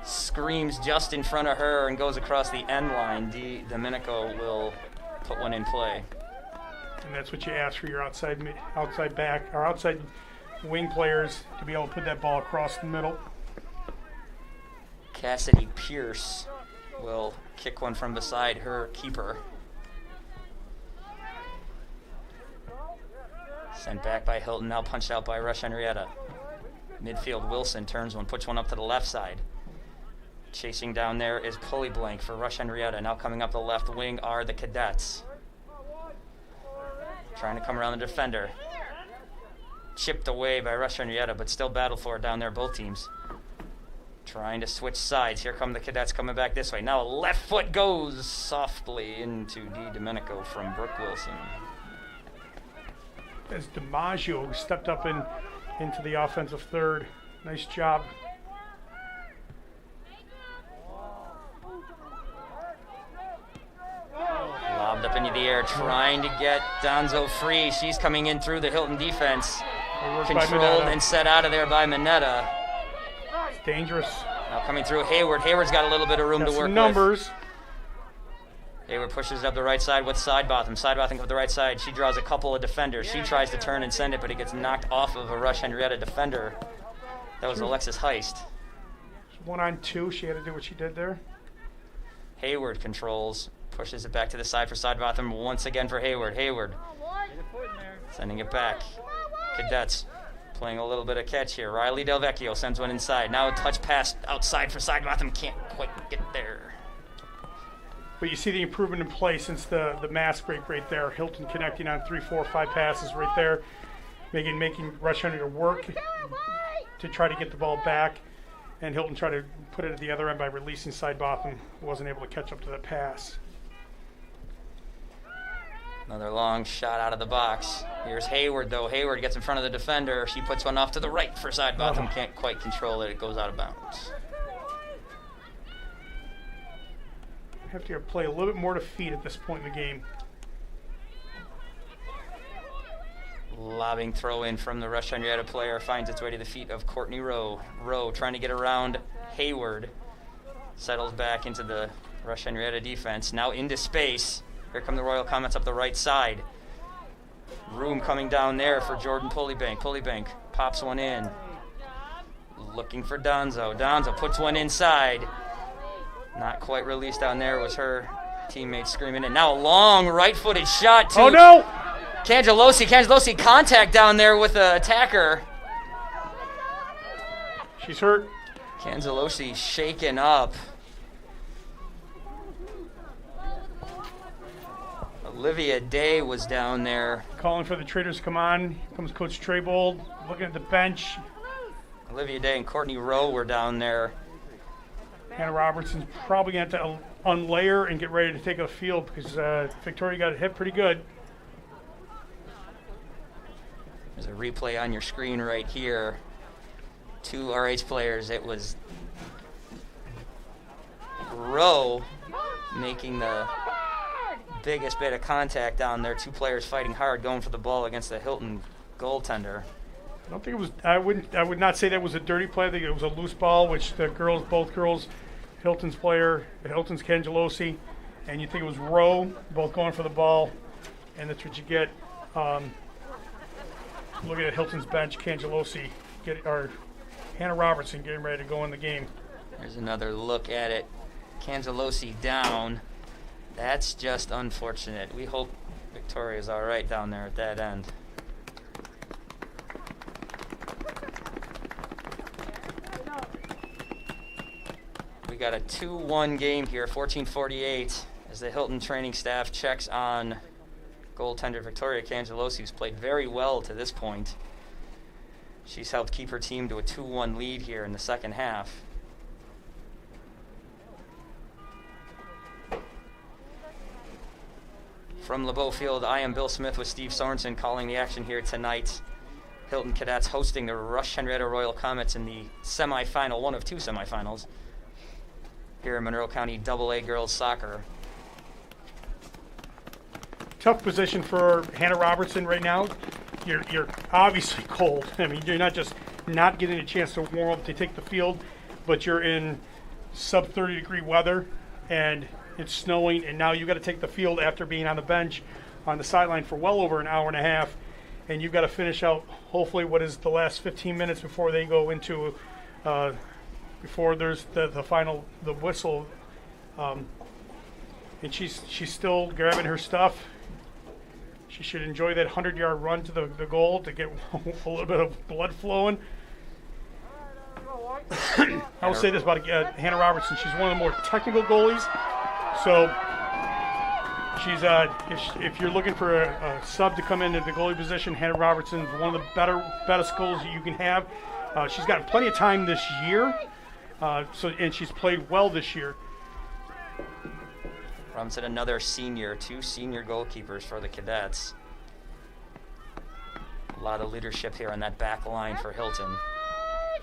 Screams just in front of her and goes across the end line. Domenico will put one in play. And that's what you ask for your outside back or outside wing players, to be able to put that ball across the middle. Cassidy Pierce will kick one from beside her keeper. Sent back by Hilton, now punched out by Rush-Henrietta. Midfield Wilson turns one, puts one up to the left side. Chasing down there is Pulley Blank for Rush-Henrietta. Now coming up the left wing are the Cadets. Trying to come around the defender. chipped away by Rush-Henrietta, but still battle for it down there, both teams. Trying to switch sides. Here come the Cadets coming back this way. Now left foot goes softly into Domenico from Brooke Wilson. As DiMaggio stepped up into the offensive third. Nice job. Lobbed up into the air, trying to get Donzo free. She's coming in through the Hilton defense. Controlled and set out of there by Mineta. It's dangerous. Now coming through Hayward. Hayward's got a little bit of room to work numbers. with. Hayward pushes it up the right side with Sidebotham. Sidebotham up the right side. She draws a couple of defenders. She tries to turn and send it, but it gets knocked off of a Rush-Henrietta defender. That was Alexis Heist. 1-on-2. She had to do what she did there. Hayward controls. Pushes it back to the side for Sidebotham. Once again for Hayward. Hayward sending it back. Cadets playing a little bit of catch here. Riley Del Vecchio sends one inside. Now a touch pass outside for Sidebotham. Can't quite get there. But you see the improvement in play since the mass break right there. Hilton connecting on 3, 4, 5 passes right there. Making Rush-Henrietta work to try to get the ball back. And Hilton tried to put it at the other end by releasing Sidebotham. Wasn't able to catch up to that pass. Another long shot out of the box. Here's Hayward, though. Hayward gets in front of the defender. She puts one off to the right for Sidebotham. Can't quite control it. It goes out of bounds. Have to play a little bit more to feet at this point in the game. Lobbing throw in from the Rush-Henrietta player finds its way to the feet of Courtney Rowe. Rowe trying to get around Hayward. Settles back into the Rush-Henrietta defense. Now into space. Here come the Royal Comets up the right side. Room coming down there for Jordan Pulleybank. Pulleybank pops one in. Looking for Donzo. Donzo puts one inside. Not quite released down there. Was her teammate screaming. And now a long right-footed shot to... Oh, no! Cangelosi. Cangelosi contact down there with the attacker. She's hurt. Cangelosi shaken up. Olivia Day was down there. Calling for the Traders to come on. Here comes Coach Treybold looking at the bench. Olivia Day and Courtney Rowe were down there. Hannah Robertson's probably going to have to unlayer and get ready to take the field because Victoria got hit pretty good. There's a replay on your screen right here. 2 RH players. It was Rowe making the biggest bit of contact down there. 2 players fighting hard, going for the ball against the Hilton goaltender. I don't think it was. I would not say that was a dirty play. I think it was a loose ball, which both girls, Hilton's player, Hilton's Cangelosi, and you think it was Rowe, both going for the ball, and that's what you get. Looking at Hilton's bench, Cangelosi, or Hannah Robertson getting ready to go in the game. There's another look at it. Cangelosi down. That's just unfortunate. We hope Victoria's all right down there at that end. We got a 2-1 game here, 14:48, as the Hilton training staff checks on goaltender Victoria Cangelosi, who's played very well to this point. She's helped keep her team to a 2-1 lead here in the second half. From LeBeau Field, I am Bill Smith with Steve Sorensen calling the action here tonight. Hilton Cadets hosting the Rush-Henrietta Royal Comets in the semifinal, one of 2 semifinals, here in Monroe County AA Girls Soccer. Tough position for Hannah Robertson right now. You're obviously cold. I mean, you're not just not getting a chance to warm up to take the field, but you're in sub-30-degree weather, and it's snowing, and now you've got to take the field after being on the bench on the sideline for well over an hour and a half, and you've got to finish out hopefully what is the last 15 minutes before they go into before there's the final whistle, and she's still grabbing her stuff. She should enjoy that 100-yard run to the goal to get a little bit of blood flowing. I will say this about Hannah Robertson. She's one of the more technical goalies. So She's if you're looking for a sub to come into the goalie position, Hannah Robertson is one of the best goals you can have. She's got plenty of time this year, and she's played well this year. Robinson, another senior, 2 senior goalkeepers for the Cadets. A lot of leadership here on that back line for Hilton.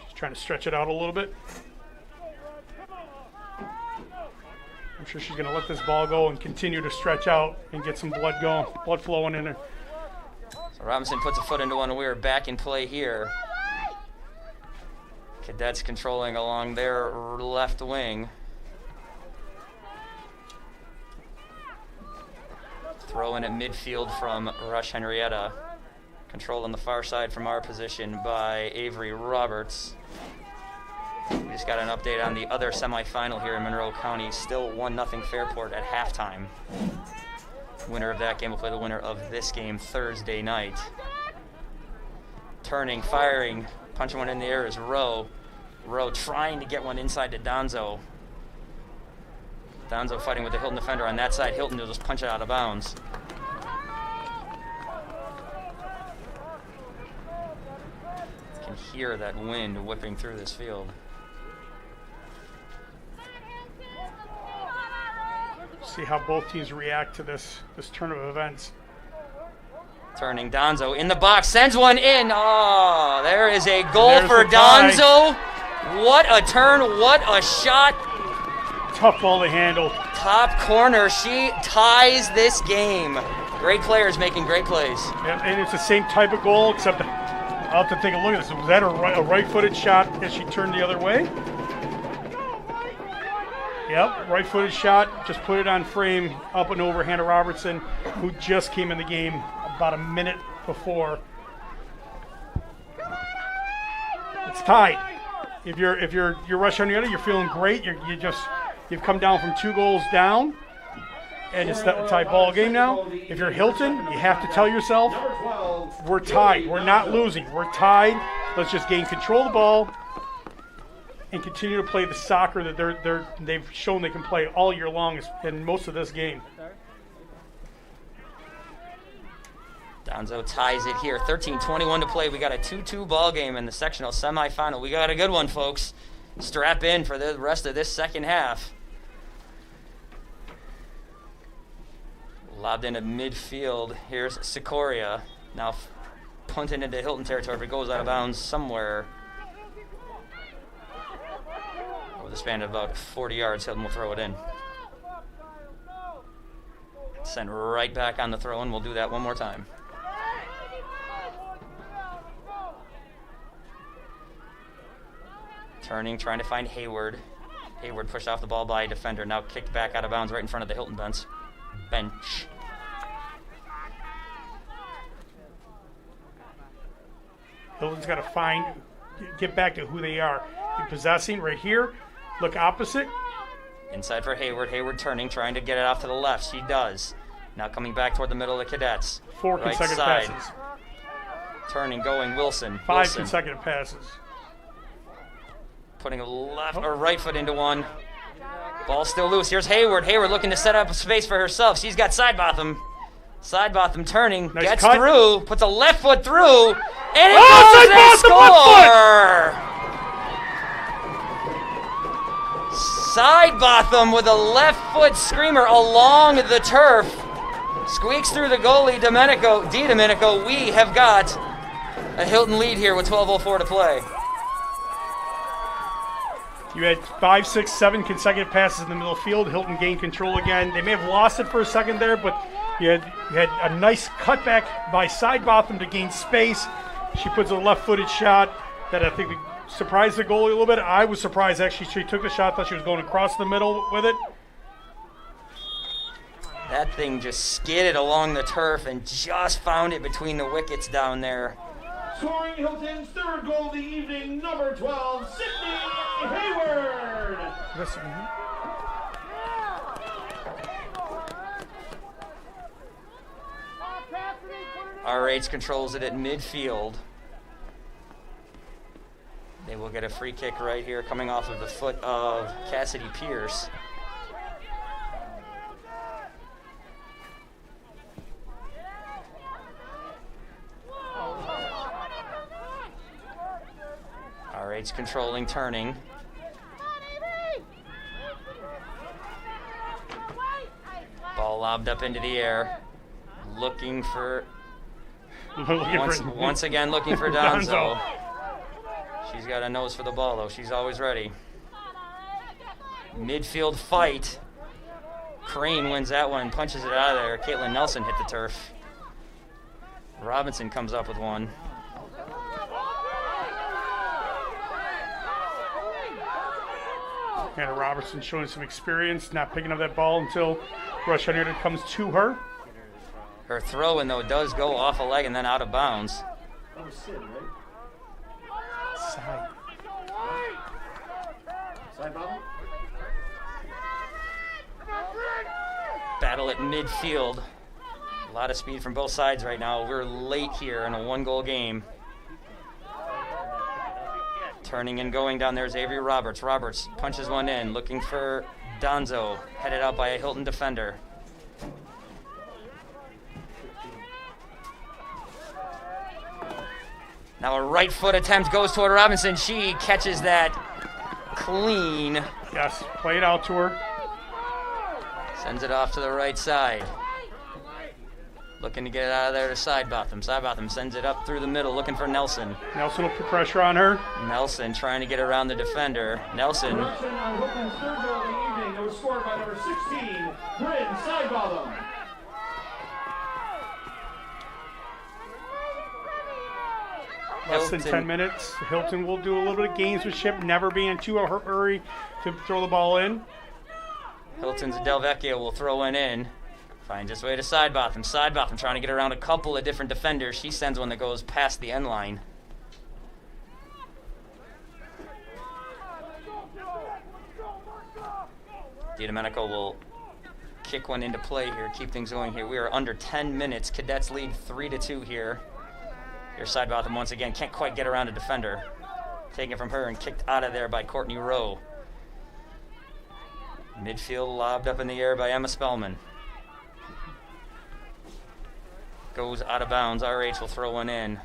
She's trying to stretch it out a little bit. I'm sure she's going to let this ball go and continue to stretch out and get some blood flowing in her. So Robinson puts a foot into one. We are back in play here. Cadets controlling along their left wing. Throw in at midfield from Rush-Henrietta. Controlled on the far side from our position by Avery Roberts. We just got an update on the other semifinal here in Monroe County. Still 1-0 Fairport at halftime. Winner of that game will play the winner of this game Thursday night. Turning, firing, punching one in the air is Rowe. Rowe trying to get one inside to Donzo. Donzo fighting with the Hilton defender on that side. Hilton will just punch it out of bounds. You can hear that wind whipping through this field. See how both teams react to this turn of events. Turning, Donzo in the box, sends one in. Oh, there is a goal There's for the tie. Donzo. What a turn, what a shot. Tough ball to handle. Top corner, she ties this game. Great players making great plays. Yep, and it's the same type of goal, except I'll have to take a look at this. Was that a right-footed shot as she turned the other way? Yep, right-footed shot. Just put it on frame, up and over Hannah Robertson, who just came in the game about a minute before. It's tied. If you're Rush-Henrietta, you're feeling great. You've come down from 2 goals down, and it's a tied ball game now. If you're Hilton, you have to tell yourself, we're tied. We're not losing. We're tied. Let's just gain control of the ball and continue to play the soccer that they've shown they can play all year long in most of this game. Donzo ties it here. 13:21 to play. We got a 2-2 ball game in the sectional semifinal. We got a good one, folks. Strap in for the rest of this second half. Lobbed into midfield. Here's Sikoria. Now punted into Hilton territory, but goes out of bounds somewhere. With a span of about 40 yards, Hilton will throw it in. Sent right back on the throw, and we'll do that one more time. Turning, trying to find Hayward. Hayward pushed off the ball by a defender, now kicked back out of bounds right in front of the Hilton bench. Hilton's got to get back to who they are. Possessing right here. Look opposite. Inside for Hayward. Hayward turning, trying to get it off to the left. She does. Now coming back toward the middle of the Cadets. 4 right consecutive side. passes. Turning, going, Wilson. 5 consecutive passes. Putting a left or right foot into one. Ball still loose. Here's Hayward. Hayward looking to set up a space for herself. She's got Sidebotham. Sidebotham turning, nice gets cut. through, puts a left foot through, and it goes and score! Sidebotham with a left foot screamer along the turf. Squeaks through the goalie, Domenico. We have got a Hilton lead here with 12:04 to play. You had 5, 6, 7 consecutive passes in the middle field. Hilton gained control again. They may have lost it for a second there, but you had a nice cutback by Sidebotham to gain space. She puts a left-footed shot that I think surprised the goalie a little bit. I was surprised, actually. She took the shot, thought she was going across the middle with it. That thing just skidded along the turf and just found it between the wickets down there. Scoring Hilton's 3rd goal of the evening, number 12, Sydney Hayward. RH controls it at midfield. They will get a free kick right here coming off of the foot of Cassidy Pierce. RH controlling, turning. Ball lobbed up into the air. Looking for... once again looking for Donzo. She's got a nose for the ball, though. She's always ready. Midfield fight. Crane wins that one, punches it out of there. Caitlin Nelson hit the turf. Robertson comes up with one. Hannah Robertson showing some experience, not picking up that ball until Rush-Henrietta comes to her. Her throw-in, though, does go off a leg and then out of bounds. Side. Battle at midfield. A lot of speed from both sides right now. We're late here in a one-goal game. Turning and going down there is Avery Roberts. Roberts punches one in, looking for Donzo, headed out by a Hilton defender. Now a right foot attempt goes toward Robinson. She catches that clean. Yes, play it out to her. Sends it off to the right side. Looking to get it out of there to Sidebotham. Sidebotham sends it up through the middle, looking for Nelson. Nelson will put pressure on her. Nelson trying to get around the defender. Nelson. Correction on Hilton's third goal of the evening. That was scored by number 16, Bryn Sidebotham. Less than 10 minutes. Hilton will do a little bit of gamesmanship, never be in too hurry to throw the ball in. Hilton's Delvecchio will throw one in. Finds his way to Sidebotham. Sidebotham trying to get around a couple of different defenders. She sends one that goes past the end line. DiDomenico will kick one into play here, keep things going here. We are under 10 minutes. Cadets lead 3-2 here. Here's Sidebotham once again. Can't quite get around a defender. Taken it from her and kicked out of there by Courtney Rowe. Midfield lobbed up in the air by Emma Spellman. Goes out of bounds. RH will throw one in.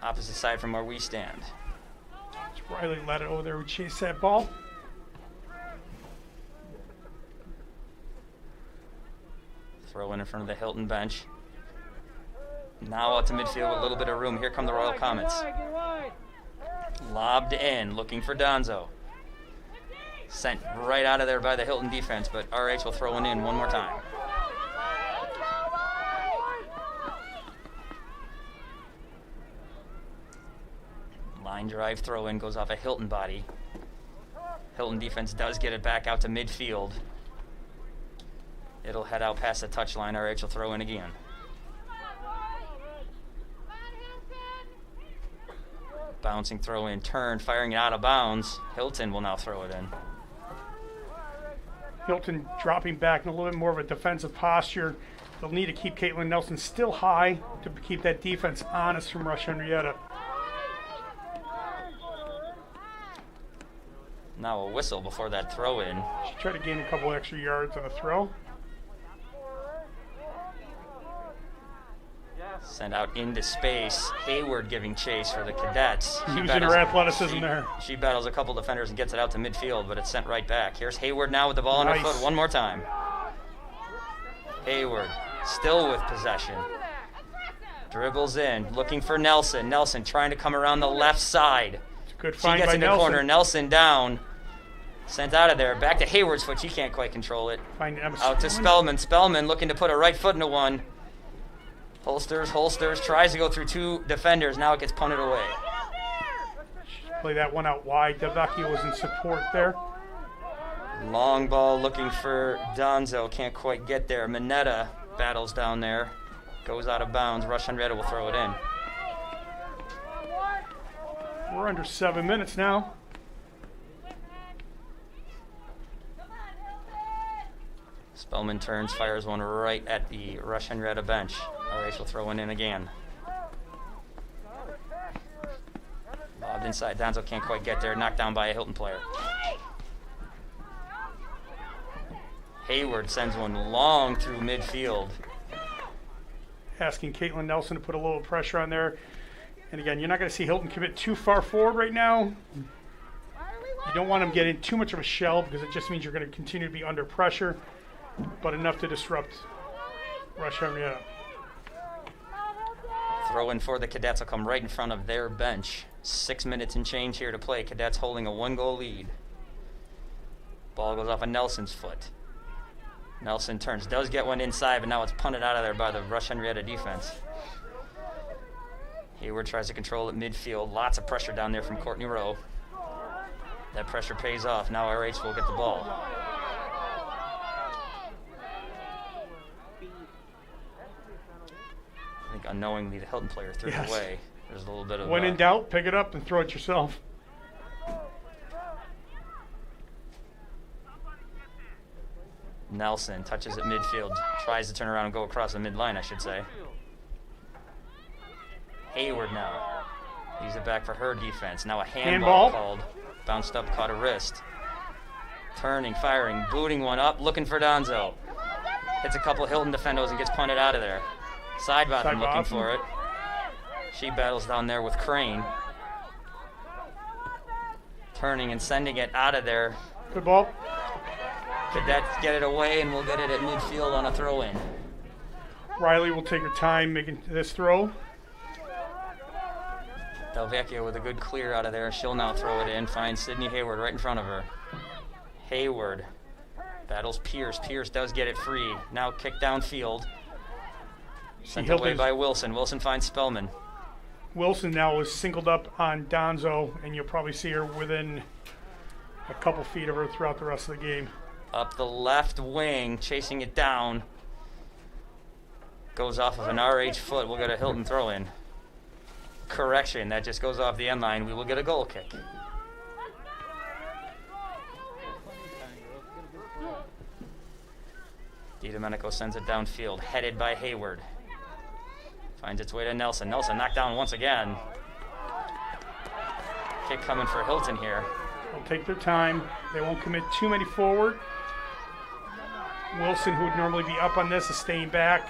Opposite side from where we stand. Riley let it over there. We chase that ball. Throw in front of the Hilton bench. Now out to midfield with a little bit of room. Here come the Royal Comets. Lobbed in, looking for Donzo. Sent right out of there by the Hilton defense, but RH will throw one in one more time. Line drive throw in goes off a Hilton body. Hilton defense does get it back out to midfield. It'll head out past the touchline. RH will throw in again. Bouncing throw in, turn, firing it out of bounds. Hilton will now throw it in. Hilton dropping back in a little bit more of a defensive posture. They'll need to keep Caitlin Nelson still high to keep that defense honest from Rush-Henrietta. Now a whistle before that throw in. She tried to gain a couple extra yards on a throw. Sent out into space. Hayward giving chase for the Cadets. Using her athleticism there. She battles a couple defenders and gets it out to midfield, but it's sent right back. Here's Hayward now with the ball on her foot one more time. Hayward still with possession. Dribbles in, looking for Nelson. Nelson trying to come around the left side. Good She find gets by into Nelson. corner. Nelson down. Sent out of there. Back to Hayward's foot. She can't quite control it. Out to Spellman. Spellman looking to put a right foot into one. Holsters, tries to go through two defenders. Now it gets punted away. Play that one out wide. Delvecchio was in support there. Long ball looking for Donzo. Can't quite get there. Mineta battles down there. Goes out of bounds. Rush-Henrietta will throw it in. We're under 7 minutes now. Spellman turns, fires one right at the Rush-Henrietta bench. RH will throw one in again. Lobbed inside. Donzo can't quite get there. Knocked down by a Hilton player. Hayward sends one long through midfield. Asking Caitlin Nelson to put a little pressure on there. And again, you're not going to see Hilton commit too far forward right now. You don't want them getting too much of a shell because it just means you're going to continue to be under pressure, but enough to disrupt Rush-Henrietta. Throw in for the Cadets will come right in front of their bench. 6 minutes and change here to play. Cadets holding a 1-goal lead. Ball goes off of Nelson's foot. Nelson turns, does get one inside, but now it's punted out of there by the Rush-Henrietta defense. Hayward tries to control at midfield. Lots of pressure down there from Courtney Rowe. That pressure pays off. Now RH will get the ball. I think unknowingly the Hilton player threw it away. There's a little bit of... When in doubt, pick it up and throw it yourself. Nelson touches at midfield. Tries to turn around and go across the midline, I should say. Hayward now. Leaves it back for her defense. Now a handball called. Bounced up, caught a wrist. Turning, firing, booting one up, looking for Donzo. Hits a couple Hilton defenders and gets punted out of there. Side bottom looking for it. She battles down there with Crane. Turning and sending it out of there. Good ball. Cadets get it away and we'll get it at midfield on a throw-in. Riley will take her time making this throw. Del Vecchio with a good clear out of there. She'll now throw it in. Finds Sydney Hayward right in front of her. Hayward battles Pierce. Pierce does get it free. Now kick downfield. Sent away by Wilson. Wilson finds Spellman. Wilson now is singled up on Donzo, and you'll probably see her within a couple feet of her throughout the rest of the game. Up the left wing, chasing it down. Goes off of an RH foot. We'll get a Hilton throw in. Correction, that just goes off the end line. We will get a goal kick. DiDomenico sends it downfield, headed by Hayward. Finds its way to Nelson. Nelson knocked down once again. Kick coming for Hilton here. They'll take their time. They won't commit too many forward. Wilson, who would normally be up on this, is staying back.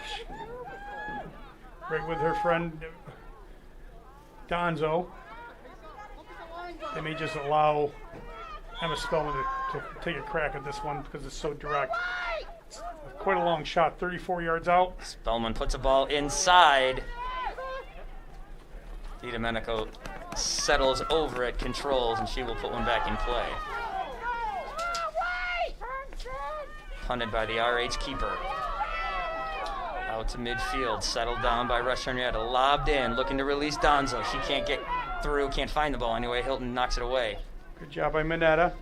Right with her friend Donzo. They may just allow Emma Spellman to take a crack at this one because it's so direct. It's quite a long shot, 34 yards out. Spellman puts a ball inside. DiDomenico settles over it, controls, and she will put one back in play. Punted by the RH keeper. Out to midfield, settled down by Rush-Henrietta, lobbed in, looking to release Donzo. She can't get through, can't find the ball anyway. Hilton knocks it away. Good job by Minetta.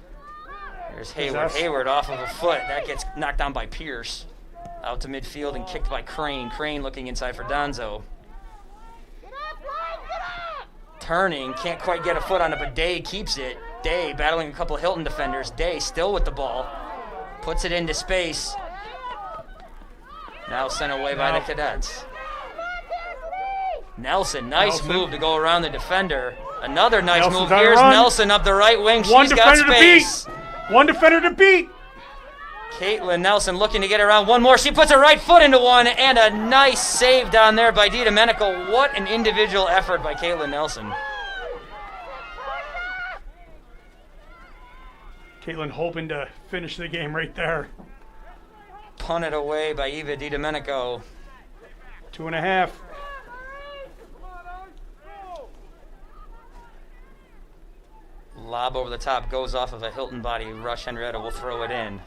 There's Hayward. Hayward off of a foot. That gets knocked down by Pierce. Out to midfield and kicked by Crane. Crane looking inside for Donzo. Turning, can't quite get a foot on it, but Day keeps it. Day battling a couple of Hilton defenders. Day still with the ball. Puts it into space. Now sent away by the Cadets. Nelson, nice move to go around the defender. Another nice move. Here's Nelson up the right wing. She's got space. One defender to beat. Caitlin Nelson looking to get around one more. She puts her right foot into one, and a nice save down there by DiDomenico. What an individual effort by Caitlin Nelson. Caitlin hoping to finish the game right there. Punted away by Eva DiDomenico. 2.5. Lob over the top, goes off of a Hilton body. Rush-Henrietta will throw it in.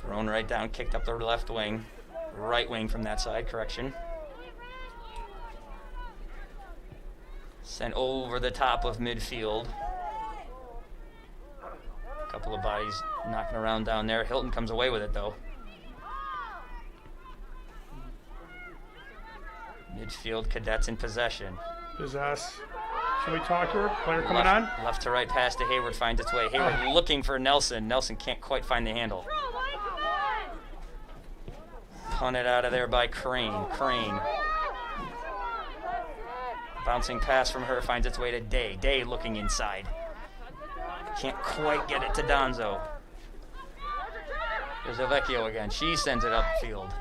Thrown right down, kicked up the left wing. Right wing from that side, correction. Sent over the top of midfield. A couple of bodies knocking around down there. Hilton comes away with it, though. Midfield, Cadets in possession. Possess. Shall we talk to her? Player coming on? Left to right pass to Hayward, finds its way. Hayward looking for Nelson. Nelson can't quite find the handle. Punted out of there by Crane. Crane. Bouncing pass from her finds its way to Day. Day looking inside. Can't quite get it to Donzo. There's Vecchio again. She sends it upfield.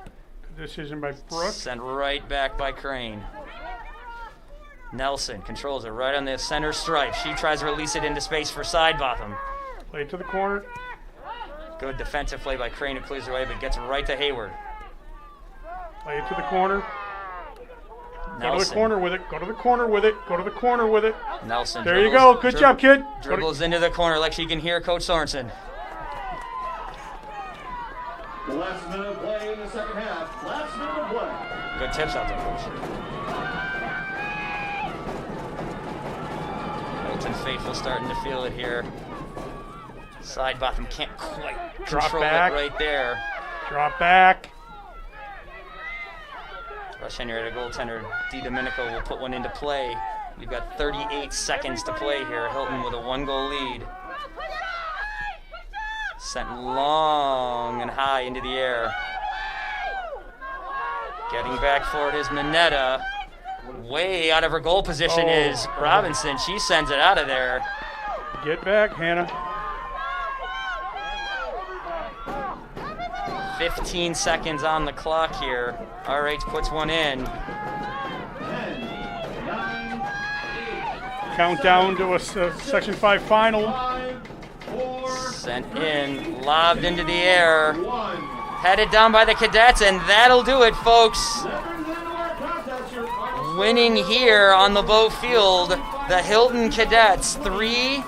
decision by Brooke. Sent right back by Crane. Nelson controls it right on the center stripe. She tries to release it into space for Sidebotham. Play it to the corner. Good defensive play by Crane, who clears away, but gets right to Hayward. Play it to the corner. Nelson. Go to the corner with it. Go to the corner with it. Go to the corner with it. Nelson. There you go. Good job, kid. Dribbles into the corner like she can hear Coach Sorensen. The last minute of play in the second half. Last minute of play. Good tips out there, Coach. Hilton faithful starting to feel it here. Sidebotham can't quite control it right there. Drop back. Rush-Henrietta goaltender DiDomenico will put one into play. We've got 38 seconds to play here. Hilton with a 1-goal lead. Sent long and high into the air. Getting back for it is Mineta. Way out of her goal position is Robinson. She sends it out of there. Get back, Hannah. 15 seconds on the clock here. RH puts one in. 10, 9, 8. Countdown to a Section 5 final. 5, 4, Sent in, lobbed into the air. 1. Headed down by the Cadets, and that'll do it, folks. Winning here on the Beau Field, the Hilton Cadets 3,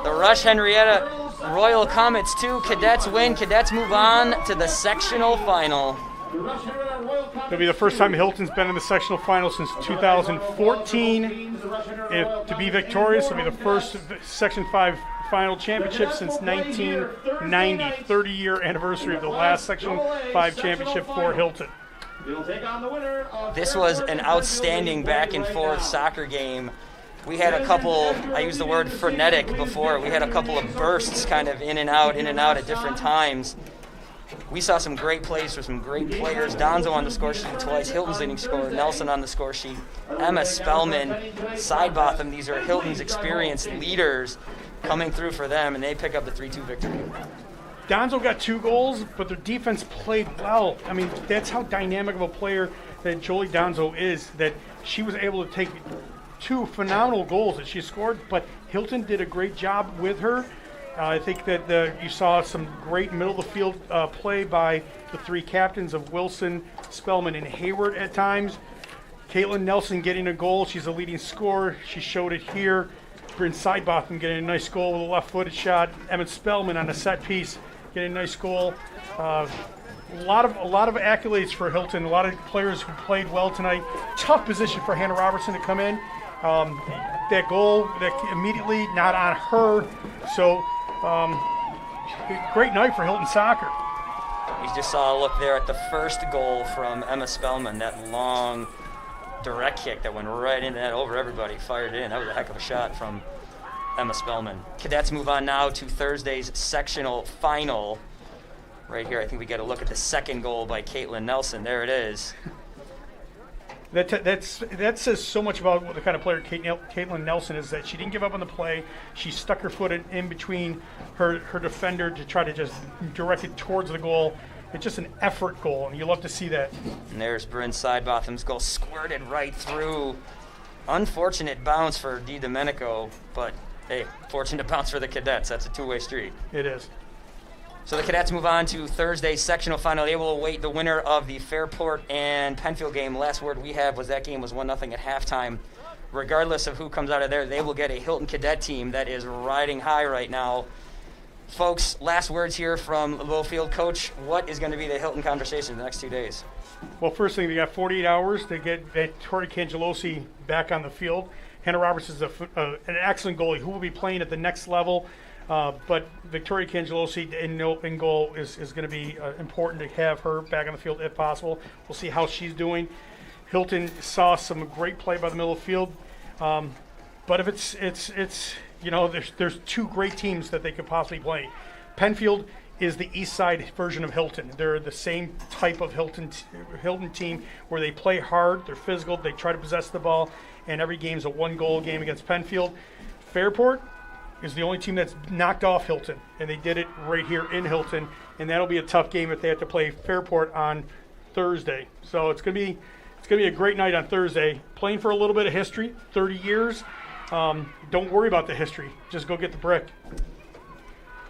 the Rush-Henrietta Royal Comets 2. Cadets win. Cadets move on to the sectional final. It'll be the first time Hilton's been in the sectional final since 2014. To be victorious, it'll be the first Section 5 final championship since 1990, 30-year anniversary of the last Section 5 championship for Hilton. This was an outstanding back and forth soccer game. We had a couple, I used the word frenetic before, we had a couple of bursts kind of in and out at different times. We saw some great plays for some great players. Donzo on the score sheet twice, Hilton's leading scorer, Nelson on the score sheet, Emma Spellman, Sidebotham. These are Hilton's experienced leaders coming through for them, and they pick up the 3-2 victory. Donzo got 2 goals, but their defense played well. I mean, that's how dynamic of a player that Jolie Donzo is, that she was able to take 2 phenomenal goals that she scored, but Hilton did a great job with her. I think that you saw some great middle-of-the-field play by the 3 captains of Wilson, Spellman, and Hayward at times. Caitlin Nelson getting a goal. She's a leading scorer. She showed it here. Bryn Sidebotham getting a nice goal with a left-footed shot. Emmett Spellman on a set piece getting a nice goal. A lot of accolades for Hilton. A lot of players who played well tonight. Tough position for Hannah Robertson to come in. That goal, that immediately not on her. So great night for Hilton soccer. You just saw a look there at the first goal from Emma Spellman, that long direct kick that went right into that over everybody, fired it in. That was a heck of a shot from Emma Spellman. Cadets move on now to Thursday's sectional final. Right here, I think we get a look at the second goal by Caitlin Nelson. There it is. That says so much about what the kind of player Caitlin Nelson is, that she didn't give up on the play. She stuck her foot in between her defender to try to just direct it towards the goal. It's just an effort goal, and you love to see that. And there's Bryn Sidebotham's goal, squirted right through. Unfortunate bounce for DiDomenico, but hey, fortunate bounce for the Cadets. That's a two-way street. It is. So the Cadets move on to Thursday's sectional final. They will await the winner of the Fairport and Penfield game. Last word we have was that game was 1-0 at halftime. Regardless of who comes out of there, they will get a Hilton Cadet team that is riding high right now. Folks, last words here from Beau Field coach. What is going to be the Hilton conversation in the next 2 days? Well, first thing, they got 48 hours to get Victoria Cangelosi back on the field. Hannah Roberts is an excellent goalie who will be playing at the next level. But Victoria Cangelosi in goal is going to be important to have her back on the field if possible. We'll see how she's doing. Hilton saw some great play by the middle of the field. But if it's you know, there's 2 great teams that they could possibly play. Penfield is the east side version of Hilton. They're the same type of Hilton team where they play hard, they're physical, they try to possess the ball, and every game's a 1-goal game against Penfield. Fairport is the only team that's knocked off Hilton, and they did it right here in Hilton, and that'll be a tough game if they have to play Fairport on Thursday. So it's gonna be a great night on Thursday. Playing for a little bit of history, 30 years. Don't worry about the history. Just go get the brick.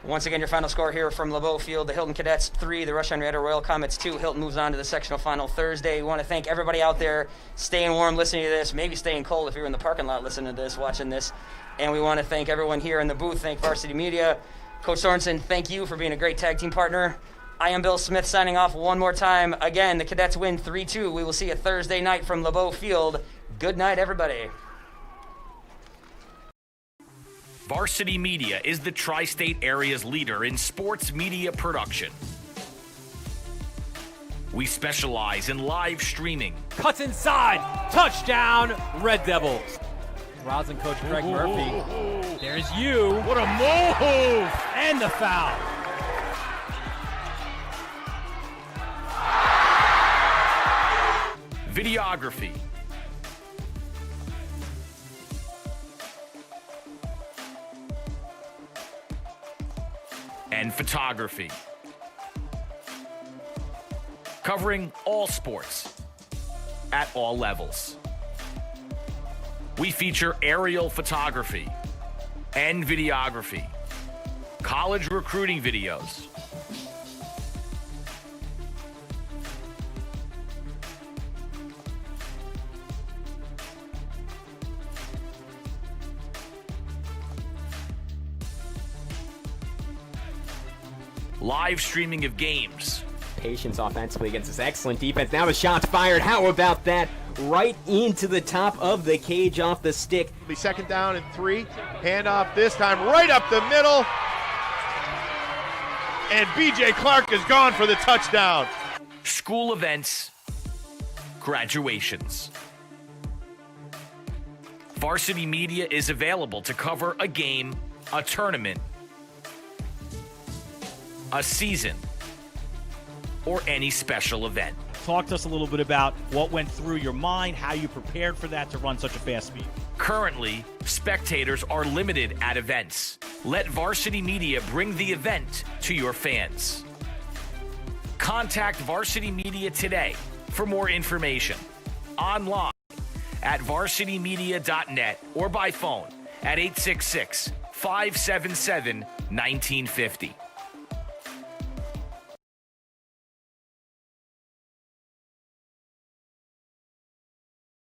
Once again, your final score here from LeBeau Field, the Hilton Cadets 3, the Rush-Henrietta Royal Comets 2. Hilton moves on to the sectional final Thursday. We want to thank everybody out there staying warm, listening to this, maybe staying cold if you're in the parking lot listening to this, watching this. And we want to thank everyone here in the booth. Thank Varsity Media. Coach Sorensen, thank you for being a great tag team partner. I am Bill Smith signing off one more time. Again, the Cadets win 3-2. We will see you Thursday night from LeBeau Field. Good night, everybody. Varsity Media is the tri-state area's leader in sports media production. We specialize in live streaming, Cuts inside. Touchdown, Red Devils. Robertson coach Greg Murphy. There's you. What a move. And the foul. videography, and photography. Covering all sports at all levels. We feature aerial photography and videography, college recruiting videos, live streaming of games, patience offensively against this excellent defense. Now the shot's fired. How about that? Right into the top of the cage off the stick. It'll be second down and 3. Handoff this time right up the middle. And B.J. Clark is gone for the touchdown. school events, graduations. Varsity Media is available to cover a game, a tournament, a season, or any special event. Talk to us a little bit about what went through your mind, how you prepared for that to run such a fast speed. Currently, spectators are limited at events. Let Varsity Media bring the event to your fans. Contact Varsity Media today for more information. Online at varsitymedia.net or by phone at 866-577-1950.